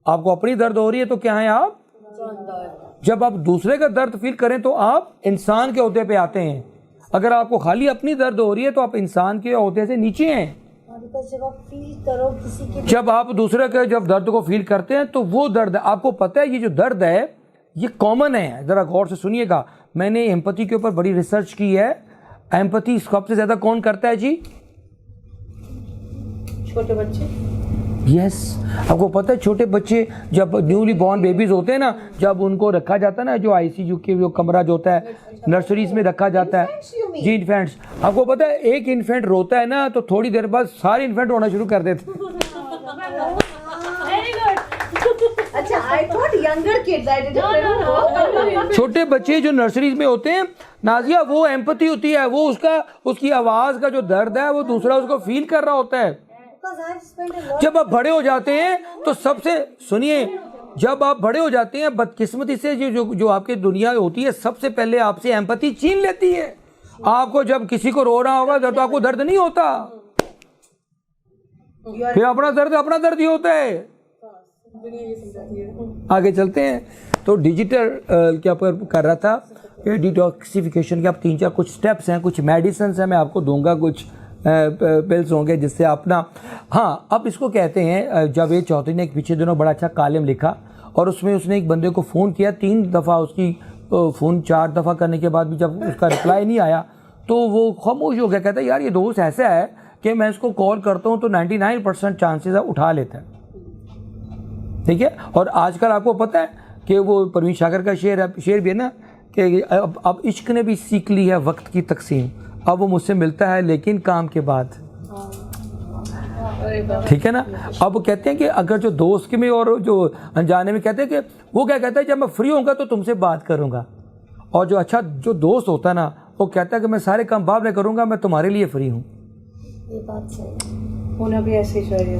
आपको अपनी दर्द हो रही है तो क्या है, आप जानदार। जब आप दूसरे का दर्द फील करें तो आप इंसान के ओहदे पे आते हैं। अगर आपको खाली अपनी दर्द हो रही है तो आप इंसान के ओहदे से नीचे हैं। जब आप फील करो किसी के, जब आप दूसरे के जब दर्द को फील करते हैं तो वो दर्द आपको पता है। ये जो दर्द है ये कॉमन है, जरा गौर से सुनिएगा। मैंने एम्पैथी के ऊपर बड़ी रिसर्च की है। एम्पैथी सबसे ज्यादा कौन करता है जी? छोटे बच्चे। यस, आपको पता है छोटे बच्चे जब न्यूली बॉर्न बेबीज होते हैं ना, जब उनको रखा जाता है ना, जो आईसीयू के जो कमरा जो होता है नर्सरीज में रखा जाता है जी, इन्फेंट्स। आपको पता है एक इन्फेंट रोता है ना तो थोड़ी देर बाद सारे इन्फेंट रोना शुरू कर देते हैं। younger kids. I didn't know. छोटे बच्चे जो नर्सरीज में होते हैं नाजिया, वो एम्पैथी होती है, वो उसकी आवाज का जो दर्द है वो दूसरा उसको फील कर रहा होता है। Because I've spent a lot. जब आप बड़े हो जाते हैं तो सबसे सुनिए, जब आप बड़े हो जाते हैं बदकिस्मती से जो आपकी दुनिया होती है सबसे पहले आपसे एम्पैथी छीन लेती है। आपको जब किसी को रो रहा होगा तो आपको दर्द नहीं होता, फिर अपना दर्द ही होता है। आगे चलते हैं। तो डिजिटल क्या कर रहा था कि डिटॉक्सिफिकेशन के आप 3-4 कुछ स्टेप्स हैं, कुछ मेडिसिन हैं, मैं आपको दूंगा, कुछ पिल्स होंगे जिससे अपना, हाँ अब इसको कहते हैं, जावेद चौधरी ने एक पिछले दिनों बड़ा अच्छा कॉलम लिखा और उसमें उसने एक बंदे को फ़ोन किया 3 दफ़ा, उसकी फ़ोन 4 दफ़ा करने के बाद भी जब उसका रिप्लाई नहीं आया तो वो खामोश हो गया। कहता है यार ये दोस्त ऐसा है कि मैं इसको कॉल करता हूँ तो 99% चांसेस उठा लेता है, ठीक है। और आजकल आपको पता है कि वो परवीन शाकर का शेर भी है ना कि अब इश्क ने भी सीख ली है वक्त की तकसीम, अब वो मुझसे मिलता है लेकिन काम के बाद, ठीक है ना। अब कहते हैं कि अगर जो दोस्त में और जो अनजाने में कहते हैं कि वो क्या कहता है, जब मैं फ्री होऊंगा तो तुमसे बात करूंगा, और जो अच्छा जो दोस्त होता है ना वो कहता है कि मैं सारे काम बाद में करूंगा, मैं तुम्हारे लिए फ्री हूँ। ये बात सही होना भी ऐसे ही चाहिए।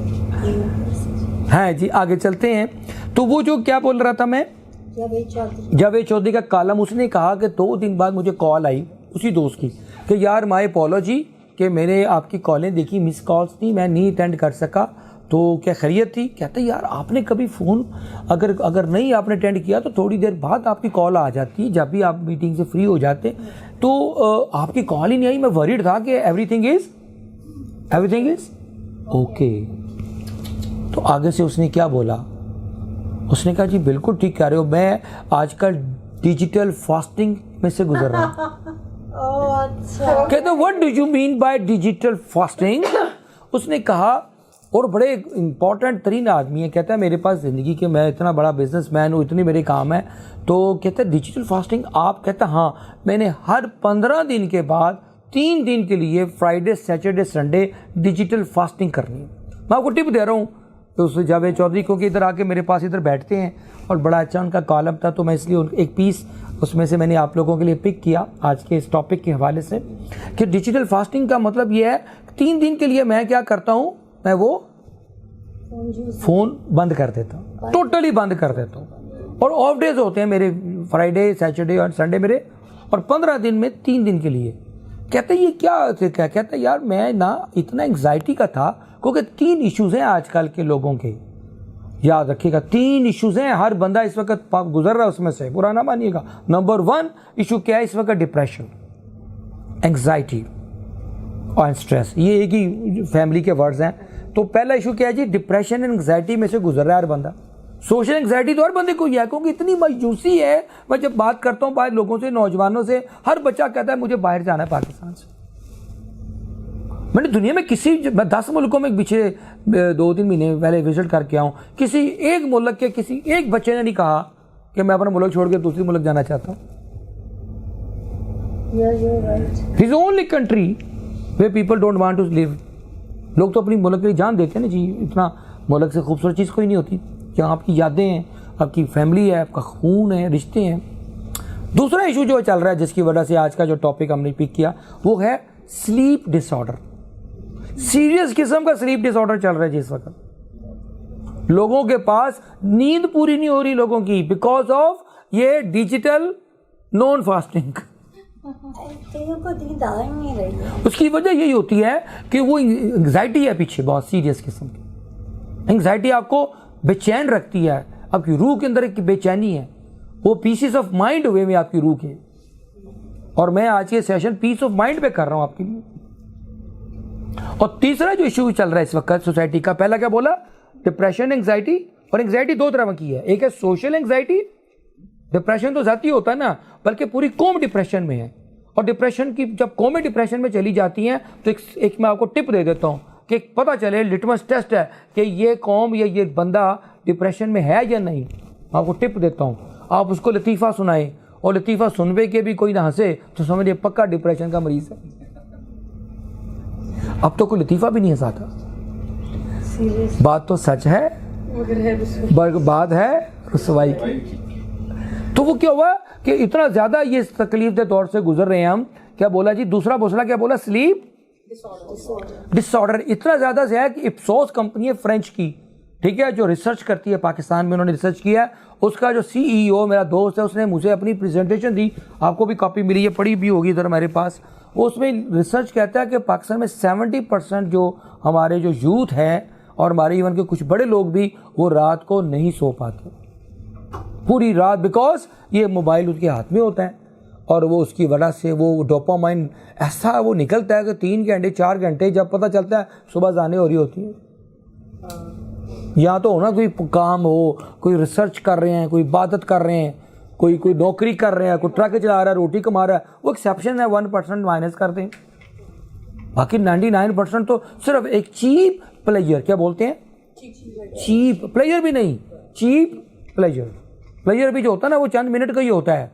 हाँ जी, आगे चलते हैं। तो वो जो क्या बोल रहा था मैं, जावेद चौधरी का कॉलम, उसने कहा कि 2 दिन बाद मुझे कॉल आई उसी दोस्त की कि यार माय अपॉलॉजी कि मैंने आपकी कॉलें देखी, मिस कॉल्स थी, मैं नहीं अटेंड कर सका, तो क्या खैरियत थी। कहते यार आपने कभी फ़ोन अगर नहीं आपने अटेंड किया तो थोड़ी देर बाद आपकी कॉल आ जाती है, जब भी आप मीटिंग से फ्री हो जाते तो आपकी कॉल ही नहीं आई। मैं वरीड था कि एवरीथिंग इज ओके। तो आगे से उसने क्या बोला, उसने कहा जी बिल्कुल ठीक कह रहे हो, मैं आजकल डिजिटल फास्टिंग में से गुजर रहा हूँ। अच्छा। कहते what do you mean by digital fasting. उसने कहा, और बड़े इंपॉर्टेंट तरीन आदमी है, कहता है मेरे पास ज़िंदगी के, मैं इतना बड़ा बिजनेसमैन हूँ, इतनी मेरे काम है, तो कहता है डिजिटल फास्टिंग आप, कहता हाँ मैंने हर 15 दिन के बाद 3 दिन के लिए Friday Saturday Sunday digital fasting करनी है। मैं आपको टिप दे रहा हूँ। तो उससे जावेद चौधरी क्योंकि इधर आके मेरे पास इधर बैठते हैं और बड़ा अच्छा उनका कॉलम था, तो मैं इसलिए एक पीस उसमें से मैंने आप लोगों के लिए पिक किया आज के इस टॉपिक के हवाले से कि डिजिटल फास्टिंग का मतलब ये है 3 दिन के लिए मैं क्या करता हूँ, मैं वो फ़ोन बंद कर देता हूँ, टोटली बंद कर देता हूँ। और ऑफ डेज होते हैं मेरे, फ्राइडे सैटरडे और संडे मेरे, और 15 दिन में 3 दिन के लिए। कहते ये क्या कहता यार मैं ना इतना एंग्जाइटी का था, क्योंकि 3 इश्यूज़ हैं आजकल के लोगों के, याद रखिएगा 3 इश्यूज़ हैं, हर बंदा इस वक्त गुजर रहा है उसमें से, बुरा ना मानिएगा। नंबर 1 इशू क्या है इस वक्त, डिप्रेशन, एंग्जाइटी और स्ट्रेस, ये एक ही फैमिली के वर्ड्स हैं। तो पहला इशू क्या है जी, डिप्रेशन एंड एंग्जाइटी में से गुजर रहा है हर बंदा। सोशल एंग्जाइटी तो हर बंदे को ही है, क्योंकि इतनी मायूसी है। मैं जब बात करता हूँ बाहर लोगों से, नौजवानों से, हर बच्चा कहता है मुझे बाहर जाना है पाकिस्तान से। मैंने दुनिया में मैं 10 मुल्कों में पीछे 2-3 महीने पहले विजिट करके आऊँ, किसी एक मुल्क के किसी एक बच्चे ने नहीं कहा कि मैं अपना मुल्क छोड़ के दूसरी मुल्क जाना चाहता हूँ। His only country where people don't want to live। लोग तो अपनी मुल्क के लिए जान देते हैं ना जी, इतना मुल्क से खूबसूरत चीज़ कोई नहीं होती। क्या आपकी यादें हैं, आपकी फैमिली है, आपका खून है, रिश्ते हैं। दूसरा इशू जो चल रहा है जिसकी वजह से आज का जो टॉपिक हमने पिक किया वो है स्लीप डिसऑर्डर। सीरियस किस्म का स्लीप डिसऑर्डर चल रहा है जिस वक्त लोगों के पास नींद पूरी नहीं हो रही लोगों की, बिकॉज ऑफ ये डिजिटल नॉन फास्टिंग। को नींद आ ही नहीं रही है। उसकी वजह यही होती है कि वो एंग्जाइटी है पीछे, बहुत सीरियस किस्म की एंग्जाइटी आपको बेचैन रखती है, आपकी रूह के अंदर एक बेचैनी है, वो पीसेस ऑफ माइंड वे में आपकी रूह के। और मैं आज ये सेशन पीस ऑफ माइंड पे कर रहा हूं आपके लिए। और तीसरा जो इशू चल रहा है इस वक्त सोसाइटी का, पहला क्या बोला, डिप्रेशन एंग्जाइटी। और एंग्जाइटी 2 तरह की है, एक है सोशल एंग्जाइटी, डिप्रेशन तो जाती होता है ना, बल्कि पूरी कौम डिप्रेशन में है। और डिप्रेशन की जब कौमें डिप्रेशन में चली जाती हैं तो एक मैं आपको टिप दे देता हूँ कि पता चले, लिटमस टेस्ट है कि ये कौम या ये बंदा डिप्रेशन में है या नहीं। आपको टिप देता हूँ, आप उसको लतीफ़ा सुनाएं और लतीफ़ा सुनवे के भी कोई ना हंसे तो समझिए पक्का डिप्रेशन का मरीज है। अब तो कोई लतीफ़ा भी नहीं हंसाता। बात तो सच है, बात है सवाई की। तो वो क्या हुआ कि इतना ज़्यादा ये तकलीफ के दौर से गुजर रहे हैं हम, क्या बोला जी, दूसरा मसला क्या बोला, स्लीप डिसऑर्डर। इतना ज़्यादा से है कि इप्सोस कंपनी है फ्रेंच की, ठीक है, जो रिसर्च करती है पाकिस्तान में, उन्होंने रिसर्च किया है। उसका जो CEO मेरा दोस्त है, उसने मुझे अपनी प्रेजेंटेशन दी, आपको भी कॉपी मिली है, पढ़ी भी होगी इधर मेरे पास। वो उसमें रिसर्च कहता है कि पाकिस्तान में 70% जो हमारे जो यूथ है और हमारे इवन के कुछ बड़े लोग भी, वो रात को नहीं सो पाते पूरी रात, बिकॉज ये मोबाइल उसके हाथ में होता है और वो उसकी वजह से वो डोपामाइन ऐसा वो निकलता है कि 3 घंटे 4 घंटे, जब पता चलता है सुबह जाने हो रही होती है। या तो होना कोई काम हो, कोई रिसर्च कर रहे हैं, कोई इबादत कर रहे हैं, कोई नौकरी कर रहे हैं, कोई ट्रक चला रहा है, रोटी कमा रहा है, वो एक्सेप्शन है, 1% माइनस करते हैं। बाकी 99% तो सिर्फ एक चीप प्लेजर, क्या बोलते हैं, चीप प्लेजर भी नहीं, चीप प्लेजर भी जो होता है ना, वो चंद मिनट का ही होता है।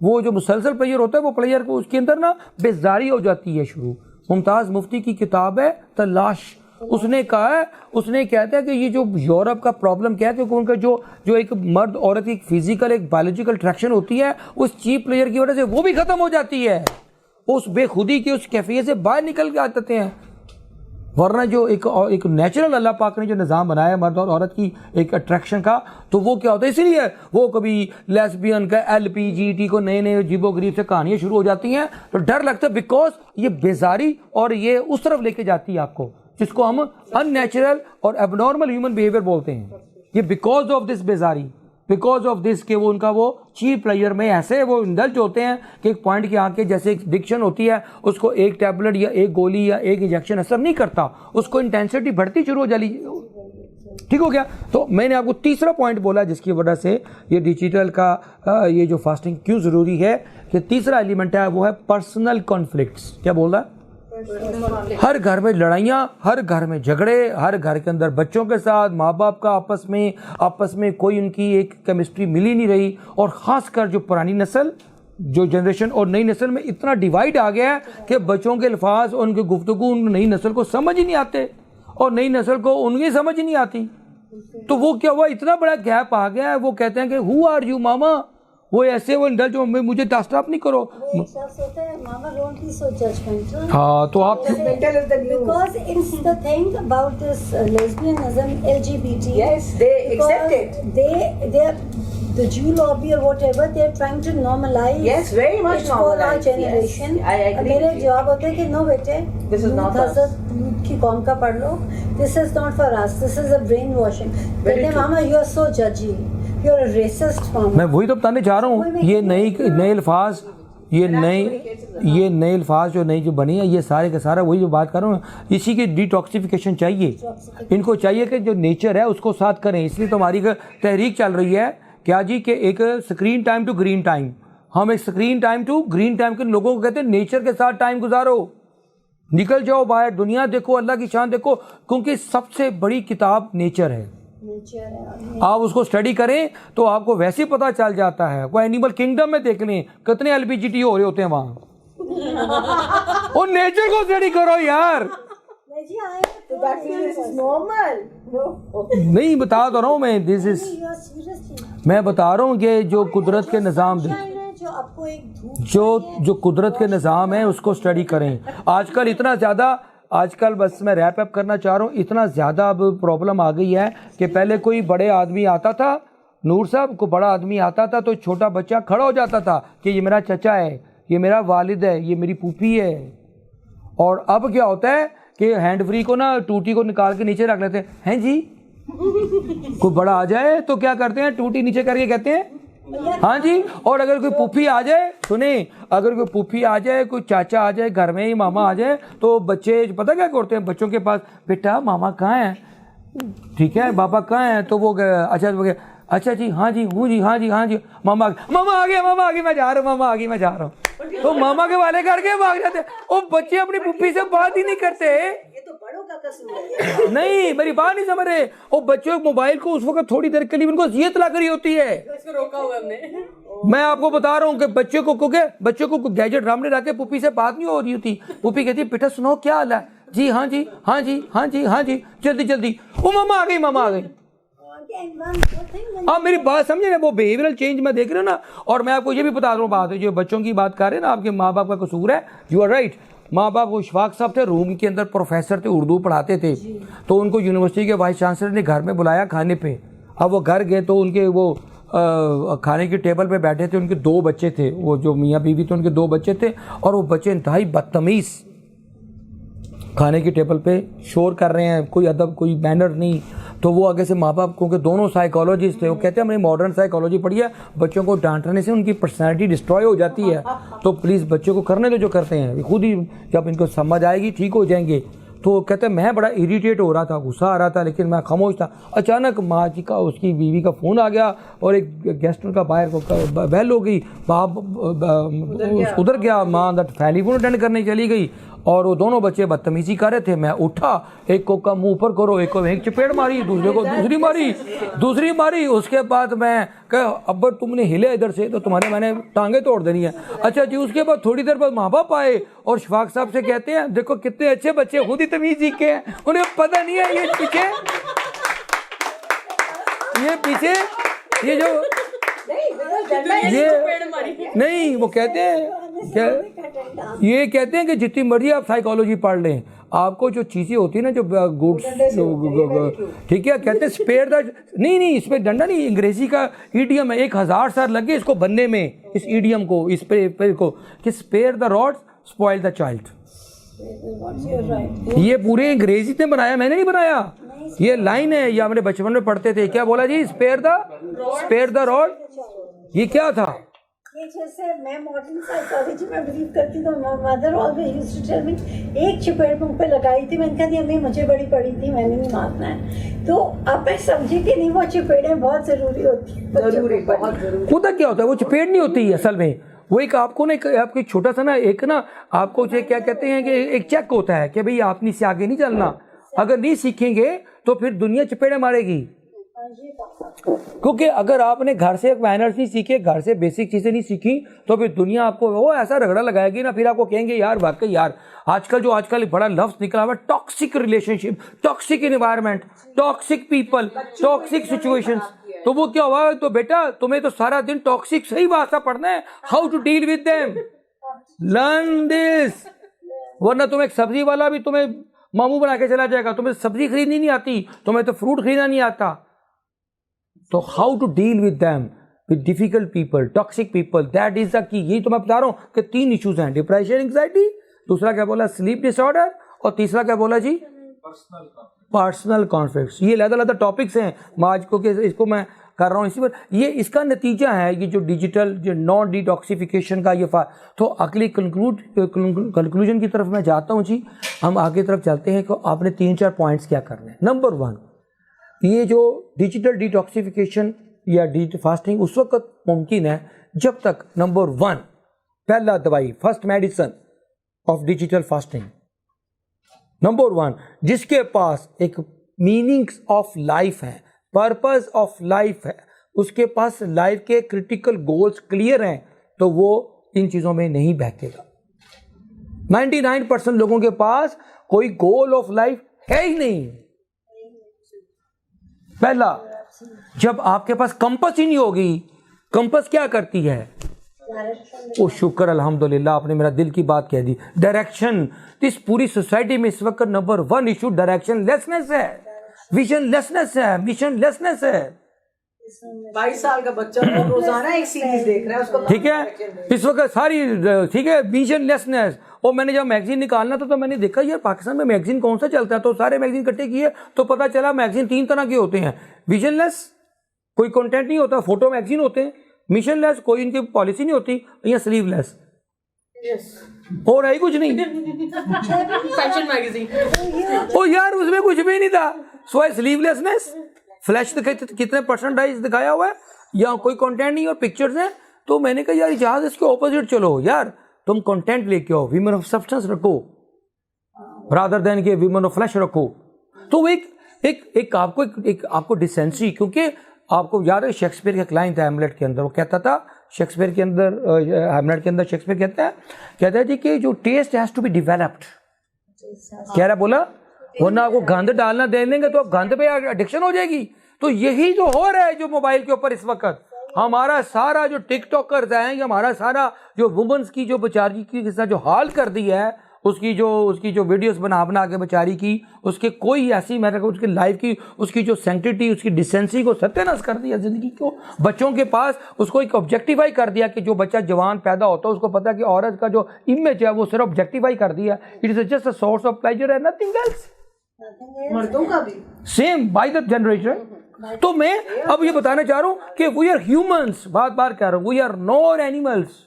वो जो मुसलसल प्लेजर होता है, वो प्लेजर को उसके अंदर ना बेजारी हो जाती है शुरू। मुमताज़ मुफ्ती की किताब है तलाश, उसने कहा है, उसने कहता है कि ये जो यूरोप का प्रॉब्लम क्या है, क्योंकि उनका जो एक मर्द औरत की फिजिकल एक बायोलॉजिकल अट्रैक्शन होती है, उस चीप प्लेजर की वजह से वो भी खत्म हो जाती है। उस बेखुदी की उस कैफियत से बाहर निकल के आते हैं। वरना जो एक नेचुरल अल्लाह पाक ने जो निज़ाम बनाया है मर्द और औरत की एक अट्रैक्शन का, तो वो क्या होता है, इसलिए वो कभी लेस्बियन का LPGT को नए नए अजीबो गरीब से कहानियाँ शुरू हो जाती हैं, तो डर लगता है, बिकॉज ये बेजारी और ये उस तरफ लेके जाती है आपको, जिसको हम अननेचुरल और एबनॉर्मल ह्यूमन बिहेवियर बोलते हैं। ये बिकॉज ऑफ दिस बेजारी, बिकॉज ऑफ दिस के वो उनका वो चीप प्लेजर में ऐसे वो इंडल्ज होते हैं कि एक पॉइंट के आके, जैसे एक एडिक्शन होती है, उसको एक टैबलेट या एक गोली या एक इंजेक्शन असर नहीं करता, उसको इंटेंसिटी बढ़ती शुरू हो जाती। ठीक हो गया। तो मैंने आपको तीसरा पॉइंट बोला जिसकी वजह से ये डिजिटल का ये जो फास्टिंग क्यों ज़रूरी है, कि तीसरा एलिमेंट है वो है पर्सनल कॉन्फ्लिक्ट्स। क्या बोल रहा है, हर घर में लड़ाइयाँ, हर घर में झगड़े, हर घर के अंदर बच्चों के साथ माँ बाप का आपस में कोई उनकी एक केमिस्ट्री मिल ही नहीं रही। और ख़ासकर जो पुरानी नस्ल, जो जनरेशन और नई नस्ल में इतना डिवाइड आ गया है कि बच्चों के अल्फाज और उनकी गुफ्तगू उन नई नस्ल को समझ ही नहीं आते और नई नस्ल को उनकी समझ ही नहीं आती। तो वो क्या हुआ, इतना बड़ा गैप आ गया है। वो कहते हैं कि हु आर यू मामा, वो ऐसे वो इंडल्ज जो मुझे डिस्टर्ब नहीं करो। एक शख्स होता है, मामा डोंट बी सो जजमेंटल। हाँ, तो आप Because it's the thing about this lesbianism, LGBT. Yes, they accept it. They are the Jew lobby or whatever. They are trying to normalize. Yes, very much it for our normalize, generation. yes. I agree मेरे with you. जवाब होते हैं कि no बेटे, This is not us. Youth की कौम का पढ़ लो. This is not for us. This is a brainwashing. कहते हैं मामा you are so judgy. You are a racist मामा. मैं वही तो बताने जा रहा हूँ, ये नए अल्फाज, ये नए अल्फाज जो नई जो बनी है, ये सारे का सारा वही जो बात कर रहा हूँ, इसी की डिटॉक्सिफिकेशन चाहिए। इनको चाहिए कि जो नेचर है उसको साथ करें। इसलिए तो हमारी तहरीक चल रही है क्या जी, कि एक screen time to green time. हम एक screen time to green time के लोगों को कहते हैं नेचर के साथ टाइम गुजारो, निकल जाओ बाहर, दुनिया देखो, अल्लाह की शान देखो, क्योंकि सबसे बड़ी किताब नेचर है। आप उसको स्टडी करें तो आपको वैसे ही पता चल जाता है। वो एनिमल किंगडम में देख लें कितने LPGT हो रहे होते हैं वहां। और नेचर को स्टडी करो यार। नहीं बता तो रहा हूँ मैं, दिस इज, मैं बता रहा हूँ कि जो कुदरत के निज़ाम जो कुदरत के निज़ाम है उसको स्टडी करें। आजकल इतना ज़्यादा, आजकल बस मैं रैप अप करना चाह रहा हूँ, इतना ज़्यादा अब प्रॉब्लम आ गई है कि पहले कोई बड़े आदमी आता था, नूर साहब को बड़ा आदमी आता था तो छोटा बच्चा खड़ा हो जाता था कि ये मेरा चचा है, ये मेरा वालिद है, ये मेरी फूफी है। और अब क्या होता है कि हैंड फ्री को ना टूटी को निकाल के नीचे रख लेते हैं जी। कोई बड़ा आ जाए तो क्या करते हैं, टूटी नीचे करके कहते हैं हाँ जी। और अगर कोई पुफी आ जाए, सुने, अगर कोई पुफी आ जाए, कोई चाचा आ जाए घर में, ही मामा आ जाए, तो बच्चे पता क्या करते हैं, बच्चों के पास, बेटा मामा कहाँ है, ठीक है पापा कहाँ है, तो वो अच्छा जी, हाँ जी, हूँ जी, हाँ जी, हाँ जी, मामा आ गया, मैं जा रहा हूँ, तो मामा के वाले करके भाग जाते हैं। वो बच्चे अपनी पुप्पी से बात ही नहीं करते। ये तो बड़ों का कसूर है। नहीं, मेरी बात नहीं समझ रहे। वो बच्चों के मोबाइल को उस वक्त थोड़ी देर के लिए उनको अज़ियत लग रही होती है। इसको रोका हुआ हमने। मैं आपको बता रहा हूँ कि बच्चों को गैजेट सामने रख के पुप्पी से बात नहीं हो रही होती। पुप्पी कहती बेटा सुनो क्या हाल है जी, हाँ जी, हाँ जी, हाँ जी, हाँ जी, जल्दी जल्दी, वो मामा आ गई। Again, one more thing. आप मेरी बात समझे ना, वो बिहेवियरल चेंज मैं देख रहा हूँ ना। और मैं आपको ये भी बता रहा हूँ बात है, जो बच्चों की बात कर रहे हैं ना, आपके माँ बाप का कसूर है। You are right. माँ बाप, वो इशफाक साहब थे, रूम के अंदर प्रोफेसर थे, उर्दू पढ़ाते थे, तो उनको यूनिवर्सिटी के वाइस चांसलर ने घर में बुलाया खाने पे। अब वो घर गए तो उनके वो खाने की टेबल पे बैठे थे, उनके 2 बच्चे थे, वो जो मियाँ बीवी थे उनके 2 बच्चे थे, और वो बच्चे इंतहाई बदतमीज़ खाने की टेबल पे शोर कर रहे हैं, कोई अदब कोई मैनर नहीं। तो वो आगे से माँ बाप, क्योंकि दोनों साइकोलॉजिस्ट थे, वो कहते हैं हमने मॉडर्न साइकोलॉजी पढ़ी है, बच्चों को डांटने से उनकी पर्सनैलिटी डिस्ट्रॉय हो जाती है, तो प्लीज़ बच्चों को करने दो जो करते हैं, खुद ही जब इनको समझ आएगी ठीक हो जाएंगे। तो कहते हैं मैं बड़ा इरिटेट हो रहा था, गुस्सा आ रहा था, लेकिन मैं खामोश था। अचानक माँ जी का, उसकी बीवी का फ़ोन आ गया, और एक गेस्ट का बाहर को बेल हो गई, बाप उधर गया, माँ टेलीफोन अटेंड करने चली गई, और वो दोनों बच्चे बदतमीजी कर रहे थे। मैं उठा, एक को का मुंह ऊपर करो, एक को एक चपेट मारी, दूसरे को दूसरी मारी। उसके बाद मैं कहा अब्बर तुमने हिले इधर से तो तुम्हारे मैंने टांगे तोड़ देनी है। अच्छा जी। उसके बाद थोड़ी देर बाद माँ बाप आए और शफाक साहब से कहते हैं देखो कितने अच्छे बच्चे, खुद ही तमीज सीख के हैं, उन्हें पता नहीं है ये जो ये नहीं, वो कहते हैं क्या, ये कहते हैं कि जितनी मर्जी आप साइकोलॉजी पढ़ लें, आपको जो चीज़ें होती है ना, जो गुड्स, ठीक है, कहते हैं स्पेयर द, नहीं इस पर डंडा नहीं, अंग्रेजी का ईडियम है, 1000 साल लगे इसको बनने में, इस ईडियम को, इस पे को, कि spare the rod spoil the child. ये पूरे अंग्रेजी ने बनाया, मैंने नहीं बनाया, ये लाइन है, ये हमने बचपन में पढ़ते थे। क्या बोला जी? Spare the rod. ये क्या था? ये जैसे मैं मॉडर्न साइकोलॉजी में बिलीव करती, तो mother always used to tell me, एक चपेट मुंह पे लगाई थी, मैंने कहा थी अम्मी मुझे बड़ी पड़ी थी, मैंने नहीं मारना है। तो अब मैं समझी कि नहीं, वो चपेटें बहुत जरूरी होती है, जरूरी, बहुत जरूरी। खुदा क्या होता है, वो चपेट नहीं होती है असल में, वो एक आपको ना, आपको छोटा सा ना, एक ना आपको क्या कहते हैं कि एक चेक होता है कि भाई आपने इससे आगे नहीं चलना, अगर नहीं सीखेंगे तो फिर दुनिया चपेड़े मारेगी। क्योंकि अगर आपने घर से मैनर्स नहीं सीखे, घर से बेसिक चीज़ें नहीं सीखी, तो फिर दुनिया आपको वो ऐसा रगड़ा लगाएगी ना, फिर आपको कहेंगे यार वाकई यार आजकल बड़ा लफ्ज़ निकला हुआ, toxic relationship, toxic environment, toxic people, toxic situations. तो वो क्या हुआ, तो बेटा तुम्हें तो सारा दिन टॉक्सिक सही भाषा पढ़ना है, how to deal with them, learn this. वरना तुम एक सब्जी वाला भी तुम्हें मामू बना के चला जाएगा, तुम्हें सब्जी खरीदनी नहीं आती, तुम्हें तो फ्रूट खरीदना नहीं आता। तो how to deal with them, with difficult people, toxic people, that is the key. यही तो मैं बता रहा हूँ कि 3 इश्यूज हैं, डिप्रेशन, एंग्जाइटी, दूसरा क्या बोला स्लीप डिसऑर्डर, और तीसरा क्या बोला जी पर्सनल कॉन्फ्लिक्ट्स। ये अलग-अलग टॉपिक्स हैं आज को, इसको मैं कर रहा हूँ इसी पर। ये इसका नतीजा है, ये जो डिजिटल जो नॉन डिटॉक्सिफिकेशन का ये तो अगली कंक्लूजन की तरफ मैं जाता हूँ जी। हम आगे तरफ चलते हैं कि आपने 3-4 पॉइंट्स क्या करने हैं। नंबर 1, ये जो डिजिटल डिटॉक्सिफिकेशन या डिजिटल फास्टिंग उस वक्त मुमकिन है जब तक नंबर 1, पहला दवाई, first medicine of digital fasting, number 1, जिसके पास एक मीनिंग्स ऑफ लाइफ है, पर्पस ऑफ लाइफ है, उसके पास लाइफ के क्रिटिकल गोल्स क्लियर हैं, तो वो इन चीज़ों में नहीं बहकेगा। 99% लोगों के पास कोई गोल ऑफ लाइफ है ही नहीं। पहला, जब आपके पास कंपस ही नहीं होगी, कंपस क्या करती है? ओ शुक्र अल्हम्दुलिल्लाह, आपने मेरा दिल की बात कह दी। डायरेक्शन। इस पूरी सोसाइटी में इस वक्त नंबर 1 इशू डायरेक्शन लेसनेस है, विजन लेसनेस है, मिशन लेसनेस है। 22 साल का बच्चा तो रोजाना एक सीरीज देख रहा है, उसको ठीक है, इस वक्त सारी, ठीक है, विजन लेसनेस। और मैंने जब मैगजीन निकालना था तो मैंने देखा यार पाकिस्तान में मैगजीन कौन सा चलता है, तो सारे मैगजीन इकट्ठे किए तो पता चला मैगजीन 3 तरह के होते हैं। विजनलेस, कोई कंटेंट नहीं होता, फोटो मैगजीन होते हैं। मिशनलेस, कोई इनकी पॉलिसी नहीं होती। या स्लीवलेस, और है कुछ नहीं। फैशन मैगजीन, ओ यार उसमें कुछ भी नहीं था। सो स्लीवलेसनेस, फ्लैश कितने परसेंटाइज दिखाया हुआ है, या कोई कंटेंट नहीं और पिक्चर्स हैं। तो मैंने कहा यार इजाज़ इसके ऑपोजिट चलो यार, तुम कंटेंट लेके आओ, विमेन ऑफ सब्सटेंस रखो रादर देन के विमेन ऑफ फ्लैश रखो। तो एक आपको डिसेंसी, क्योंकि आपको याद है शेक्सपियर का क्लाइन था हैमलेट के अंदर, वो कहता था शेक्सपियर के अंदर, हैमलेट के अंदर शेक्सपियर कहता है जी कि जो test has to be developed. कह रहा बोला, वरना आपको गंद डालना दे देंगे तो आप गंद पे एडिक्शन हो जाएगी। तो यही जो हो रहा है जो मोबाइल के ऊपर इस वक्त, हमारा सारा जो टिकटॉकर्स हैं, हमारा सारा जो वुमेन्स की जो बेचारी की साथ जो हाल कर दी है, उसकी जो वीडियोस बना के बेचारी की, उसके कोई ऐसी मैटर उसकी लाइफ की, उसकी जो सेंटिटी, उसकी डिसेंसी को सत्यानाश कर दिया जिंदगी को। बच्चों के पास उसको एक ऑब्जेक्टिफाई कर दिया कि जो बच्चा जवान पैदा होता है उसको पता है कि औरत का जो इमेज है वो सिर्फ ऑब्जेक्टिफाई कर दिया, it is just a source of pleasure है, नथिंग एल्स। मर्दों का भी सेम बाय द जनरेशन। तो मैं अब ये बताना चाह रहा हूं कि वी आर ह्यूमंस, बार बार कह रहा हूं, वी आर नॉट एनिमल्स।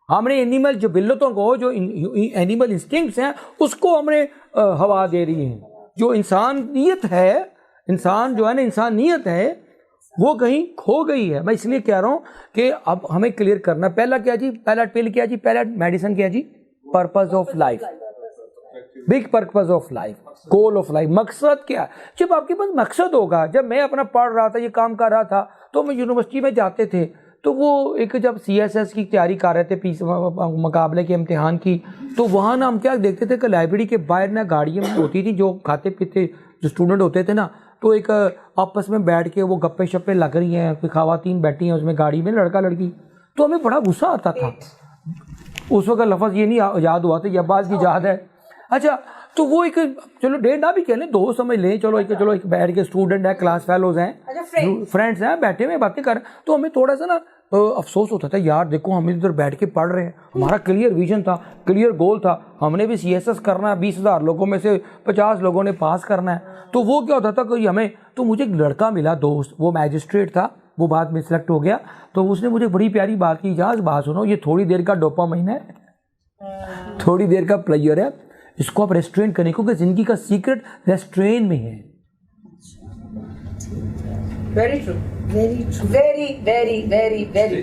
हमने एनिमल जो बिल्लतों को जो एनिमल इंस्टिंक्ट्स हैं उसको हमने हवा दे रही हैं। जो इंसानियत है, इंसान जो है ना, इंसानियत है वो कहीं खो गई है। मैं इसलिए कह रहा हूं कि अब हमें क्लियर करना, पहला क्या जी, पहला पिल क्या जी, पहला मेडिसिन क्या जी, purpose of life, big purpose of life, goal of life, मकसद क्या है। जब आपके पास मकसद होगा, जब मैं अपना पढ़ रहा था, ये काम कर रहा था, तो मैं यूनिवर्सिटी में जाते थे, तो वो एक जब CSS की तैयारी कर रहे थे, पीस मुकाबले के इम्तिहान की, तो वहाँ ना हम क्या देखते थे कि लाइब्रेरी के बाहर ना गाड़ियाँ होती थी, जो खाते पीते जो स्टूडेंट होते थे ना, तो एक आपस में बैठ के वो गप्पे शप्पे लग रही हैं, कोई खवातीन बैठी हैं उसमें गाड़ी में, लड़का लड़की, तो हमें बड़ा गुस्सा आता था। उस वक्त लफ्ज़ ये नहीं याद हुआ था, ये बात की याद है। अच्छा, तो वो एक, चलो डेट ना भी कह लें, दोस्त समझ लें, चलो एक बैठ के स्टूडेंट है, क्लास फेलोज हैं, फ्रेंड्स हैं, बैठे हुए बातें कर, तो हमें थोड़ा सा ना अफसोस होता था, यार देखो हम इधर बैठ के पढ़ रहे हैं, हमारा क्लियर विजन था, क्लियर गोल था, हमने भी CSS करना है, 20,000 लोगों में से 50 लोगों ने पास करना है। तो वो क्या होता था कि हमें, तो मुझे एक लड़का मिला दोस्त, वो मैजिस्ट्रेट था, वो बाद में सिलेक्ट हो गया, तो उसने मुझे बड़ी प्यारी बात की, इजाज़ बात सुनो, ये थोड़ी देर का डोपामाइन है, थोड़ी देर का प्लेजर है, इसको आप रेस्ट्रेन करें, क्योंकि जिंदगी का सीक्रेट रेस्ट्रेन में है। Very true, very true, very very very very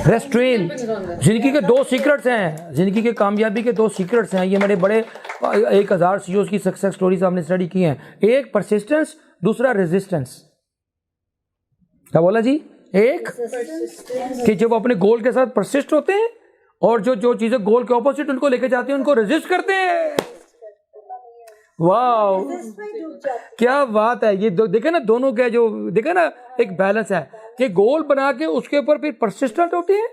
restrain. जिंदगी के 2 सीक्रेट्स हैं, जिंदगी के कामयाबी के 2 सीक्रेट्स हैं। ये मेरे बड़े 1000 CEOs की सक्सेस स्टोरीज हमने स्टडी की हैं। एक परसिस्टेंस, दूसरा रेजिस्टेंस। क्या बोला जी? एक कि जब अपने गोल के साथ परसिस्ट होते हैं, और जो चीजें गोल के ऑपोजिट उनको लेके जाते हैं, उनको रेजिस्ट करते हैं। वाह, क्या बात है। ये देखे ना, दोनों का जो देखे ना, एक बैलेंस है कि गोल बना के उसके ऊपर फिर परसिस्टेंट होते हैं।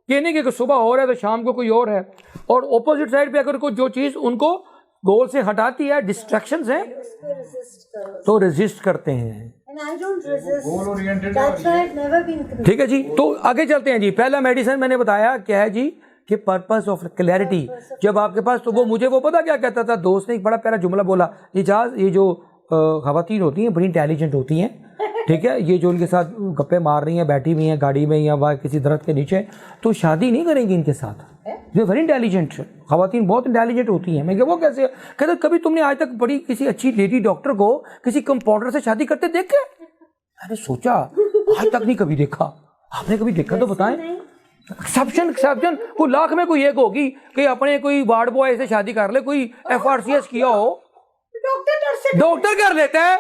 ये नहीं कि सुबह हो रहा है तो शाम को कोई और है, और ऑपोजिट साइड पे अगर कोई जो चीज उनको गोल से हटाती है, डिस्ट्रैक्शंस हैं, तो रेजिस्ट करते हैं। ठीक है जी, तो आगे चलते हैं जी। पहला मेडिसिन मैंने बताया क्या है जी, कि पर्पस ऑफ क्लैरिटी। जब आपके पास, तो वो मुझे वो पता क्या कहता था, दोस्त ने एक बड़ा प्यारा जुमला बोला, इजाज़, ये जो खवातीन होती हैं बड़ी इंटेलिजेंट होती हैं, ठीक है, ये जो उनके साथ गप्पे मार रही हैं, बैठी हुई हैं गाड़ी में या वह किसी दरख्त के नीचे, तो शादी नहीं करेंगी इनके साथ, ये वेरी इंटेलिजेंट खवातीन, बहुत इंटेलिजेंट होती हैं। मैं क्या, वो कैसे? कहते कभी तुमने आज तक बड़ी किसी अच्छी लेडी डॉक्टर को किसी कंपाउंडर से शादी करते देखे? मैंने सोचा आज तक नहीं कभी देखा। आपने कभी देखा तो बताएं। एक्सेप्शन कोई लाख में कोई एक होगी कि अपने कोई वार्ड बॉय से शादी कर ले, कोई FRCS किया हो, डॉक्टर कर लेते हैं।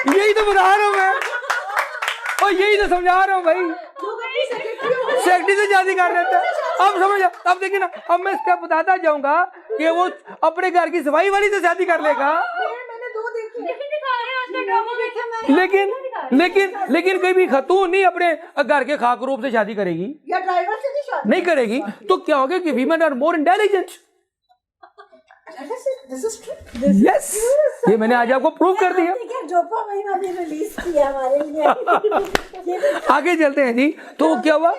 यही तो बता रहा हूँ मैं, और यही तो समझा रहा हूँ भाई, सेक्रेटरी से शादी कर लेते हैं। अब समझ, अब देखिए ना, अब मैं स्टेप बताता जाऊंगा कि वो अपने घर की सफाई वाली से शादी कर लेगा। लेकिन कोई भी खातून नहीं अपने घर के खाक रूप से शादी करेगी, या ड्राइवर से भी शादी नहीं करेगी। तो क्या होगा कि women are more intelligent. Yes, ये मैंने आज आपको प्रूव कर दिया। रिलीज किया हमारे लिए। आगे चलते हैं जी। तो क्या हुआ,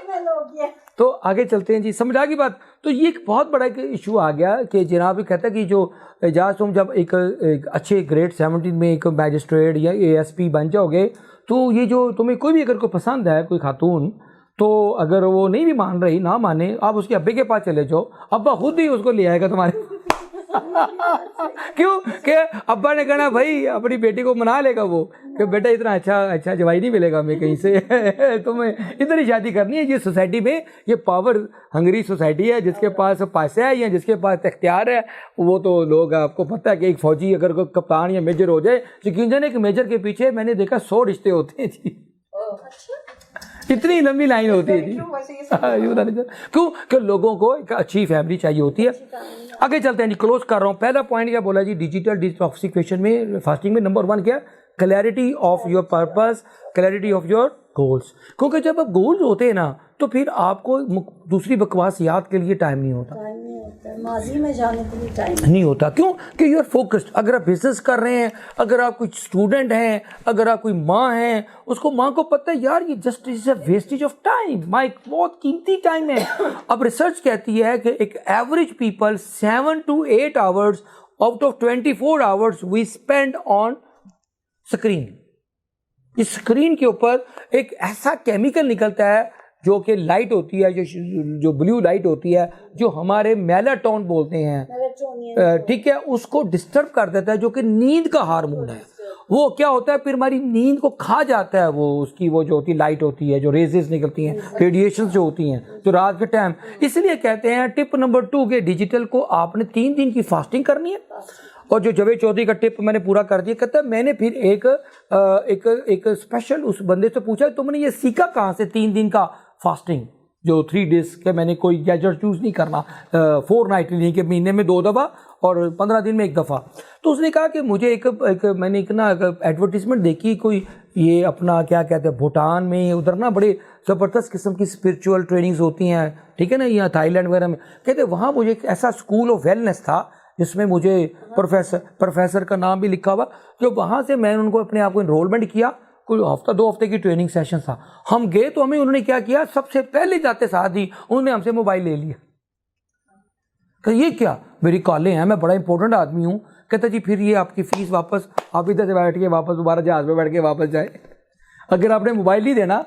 तो आगे चलते हैं जी, समझ आ गई बात। तो ये एक बहुत बड़ा इशू आ गया कि जनाब कहता है कि जो एजाज, तुम जब एक अच्छे ग्रेड 17 में एक मैजिस्ट्रेट या ASP बन जाओगे, तो ये जो तुम्हें कोई भी अगर कोई पसंद है, कोई खातून, तो अगर वो नहीं भी मान रही, ना माने, आप उसके अब्बे के पास चले जाओ, अब्बा खुद ही उसको ले आएगा तुम्हारे। क्यों? कि अब्बा ने कहना भाई अपनी बेटी को मना लेगा वो, कि बेटा इतना अच्छा जवाई नहीं मिलेगा हमें कहीं से, तुम्हें इधर ही शादी करनी है। ये सोसाइटी में, ये पावर हंगरी सोसाइटी है, जिसके पास पैसा है या जिसके पास इख्तियार है, वो तो लोग, आपको पता है कि एक फौजी अगर कोई कप्तान या मेजर हो जाए, यकीन जाने एक मेजर के पीछे मैंने देखा 100 रिश्ते होते हैं जी। इतनी लंबी लाइन होती है जी। क्यों? कि लोगों को एक अच्छी फैमिली चाहिए होती है। आगे चलते हैं जी, क्लोज कर रहा हूँ। पहला पॉइंट क्या बोला जी, डिजिटल डिटॉक्सिफिकेशन में, फास्टिंग में नंबर 1 क्या? Clarity of your purpose, clarity of your goals. क्योंकि जब आप गोल्स होते हैं ना तो फिर आपको दूसरी बकवास याद के लिए टाइम नहीं होता, टाइम नहीं होता, माजी में जाने के लिए टाइम नहीं होता। क्यों? कि यू आर फोकस्ड। अगर आप बिजनेस कर रहे हैं, अगर आप कोई स्टूडेंट हैं, अगर आप कोई माँ हैं, उसको माँ को पता है यार ये just is a wastage of time, माइक बहुत कीमती टाइम है। अब रिसर्च कहती है कि एक average people 7 to 8 hours out of 24 hours we spend on screen. इस स्क्रीन के ऊपर एक ऐसा केमिकल निकलता है जो कि लाइट होती है, जो ब्लू लाइट होती है, जो हमारे मेलाटोन बोलते हैं, ठीक है, उसको डिस्टर्ब कर देता है, जो कि नींद का हार्मोन है। वो क्या होता है फिर हमारी नींद को खा जाता है, वो उसकी वो जो होती है लाइट होती है, जो रेजेस निकलती हैं, रेडिएशन जो होती हैं जो रात के टाइम। इसलिए कहते हैं टिप नंबर 2 के डिजिटल को आपने 3 दिन की फास्टिंग करनी है। और जो जावेद चौधरी का टिप मैंने पूरा कर दिया, कहता है मैंने फिर एक स्पेशल उस बंदे से पूछा तुमने ये सीखा कहाँ से 3 दिन का फास्टिंग, जो 3 डेज के मैंने कोई गैजेट यूज़ नहीं करना, फोर्टनाइटली नहीं कि महीने में 2 दफ़ा और 15 दिन में 1 दफ़ा। तो उसने कहा कि मुझे मैंने एक एडवर्टीजमेंट देखी, कोई ये अपना क्या कहते हैं भूटान में, उधर ना बड़े ज़बरदस्त किस्म की स्पिरिचुअल ट्रेनिंग्स होती हैं, ठीक है ना, यहाँ थाईलैंड वगैरह में। कहते वहाँ मुझे एक ऐसा स्कूल ऑफ वेलनेस था जिसमें मुझे प्रोफेसर का नाम भी लिखा हुआ, जो वहाँ से मैंने उनको अपने आप को इनरोलमेंट किया। कोई 2 हफ्ते की ट्रेनिंग सेशन था। हम गए तो हमें उन्होंने क्या किया, सबसे पहले जाते साथ ही उन्होंने हमसे मोबाइल ले लिया। तो ये क्या, मेरी कॉलें हैं, मैं बड़ा इंपॉर्टेंट आदमी हूँ। कहता जी फिर ये आपकी फीस वापस, आप इधर से बैठ के वापस दोबारा जहाज में बैठ के वापस जाए। अगर आपने मोबाइल नहीं देना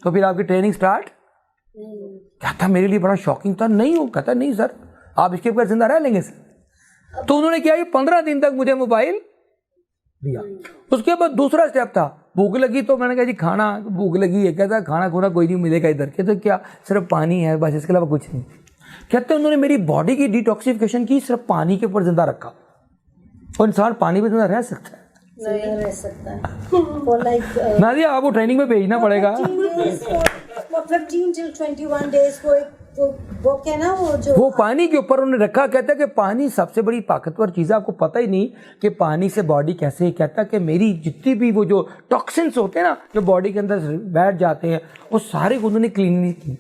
तो फिर आपकी ट्रेनिंग स्टार्ट। कहता मेरे लिए बड़ा शॉकिंग था। नहीं हो, कहता नहीं सर आप इसके ऊपर जिंदा रह लेंगे सर। तो उन्होंने क्या, 15 दिन तक मुझे मोबाइल दिया। उसके बाद दूसरा स्टेप था, भूख लगी तो मैंने कहा जी खाना, भूख लगी है, कहता खाना खुना कोई नहीं मिलेगा इधर के, तो क्या सिर्फ पानी है बस, इसके अलावा कुछ नहीं। कहते उन्होंने मेरी बॉडी की डिटॉक्सिफिकेशन की, सिर्फ पानी के ऊपर जिंदा रखा। और इंसान पानी पे जिंदा रह सकता है? नहीं रह सकता है। For like नादिया आपको ट्रेनिंग में भेजना पड़ेगा। 15 till 21 days वो क्या ना वो पानी के ऊपर उन्होंने रखा। कहता है कि पानी सबसे बड़ी ताकतवर चीज़ है, आपको पता ही नहीं कि पानी से बॉडी कैसे। कहता है कि मेरी जितनी भी वो जो टॉक्सिन्स होते हैं ना जो बॉडी के अंदर बैठ जाते हैं, वो सारे उन्होंने क्लीन की।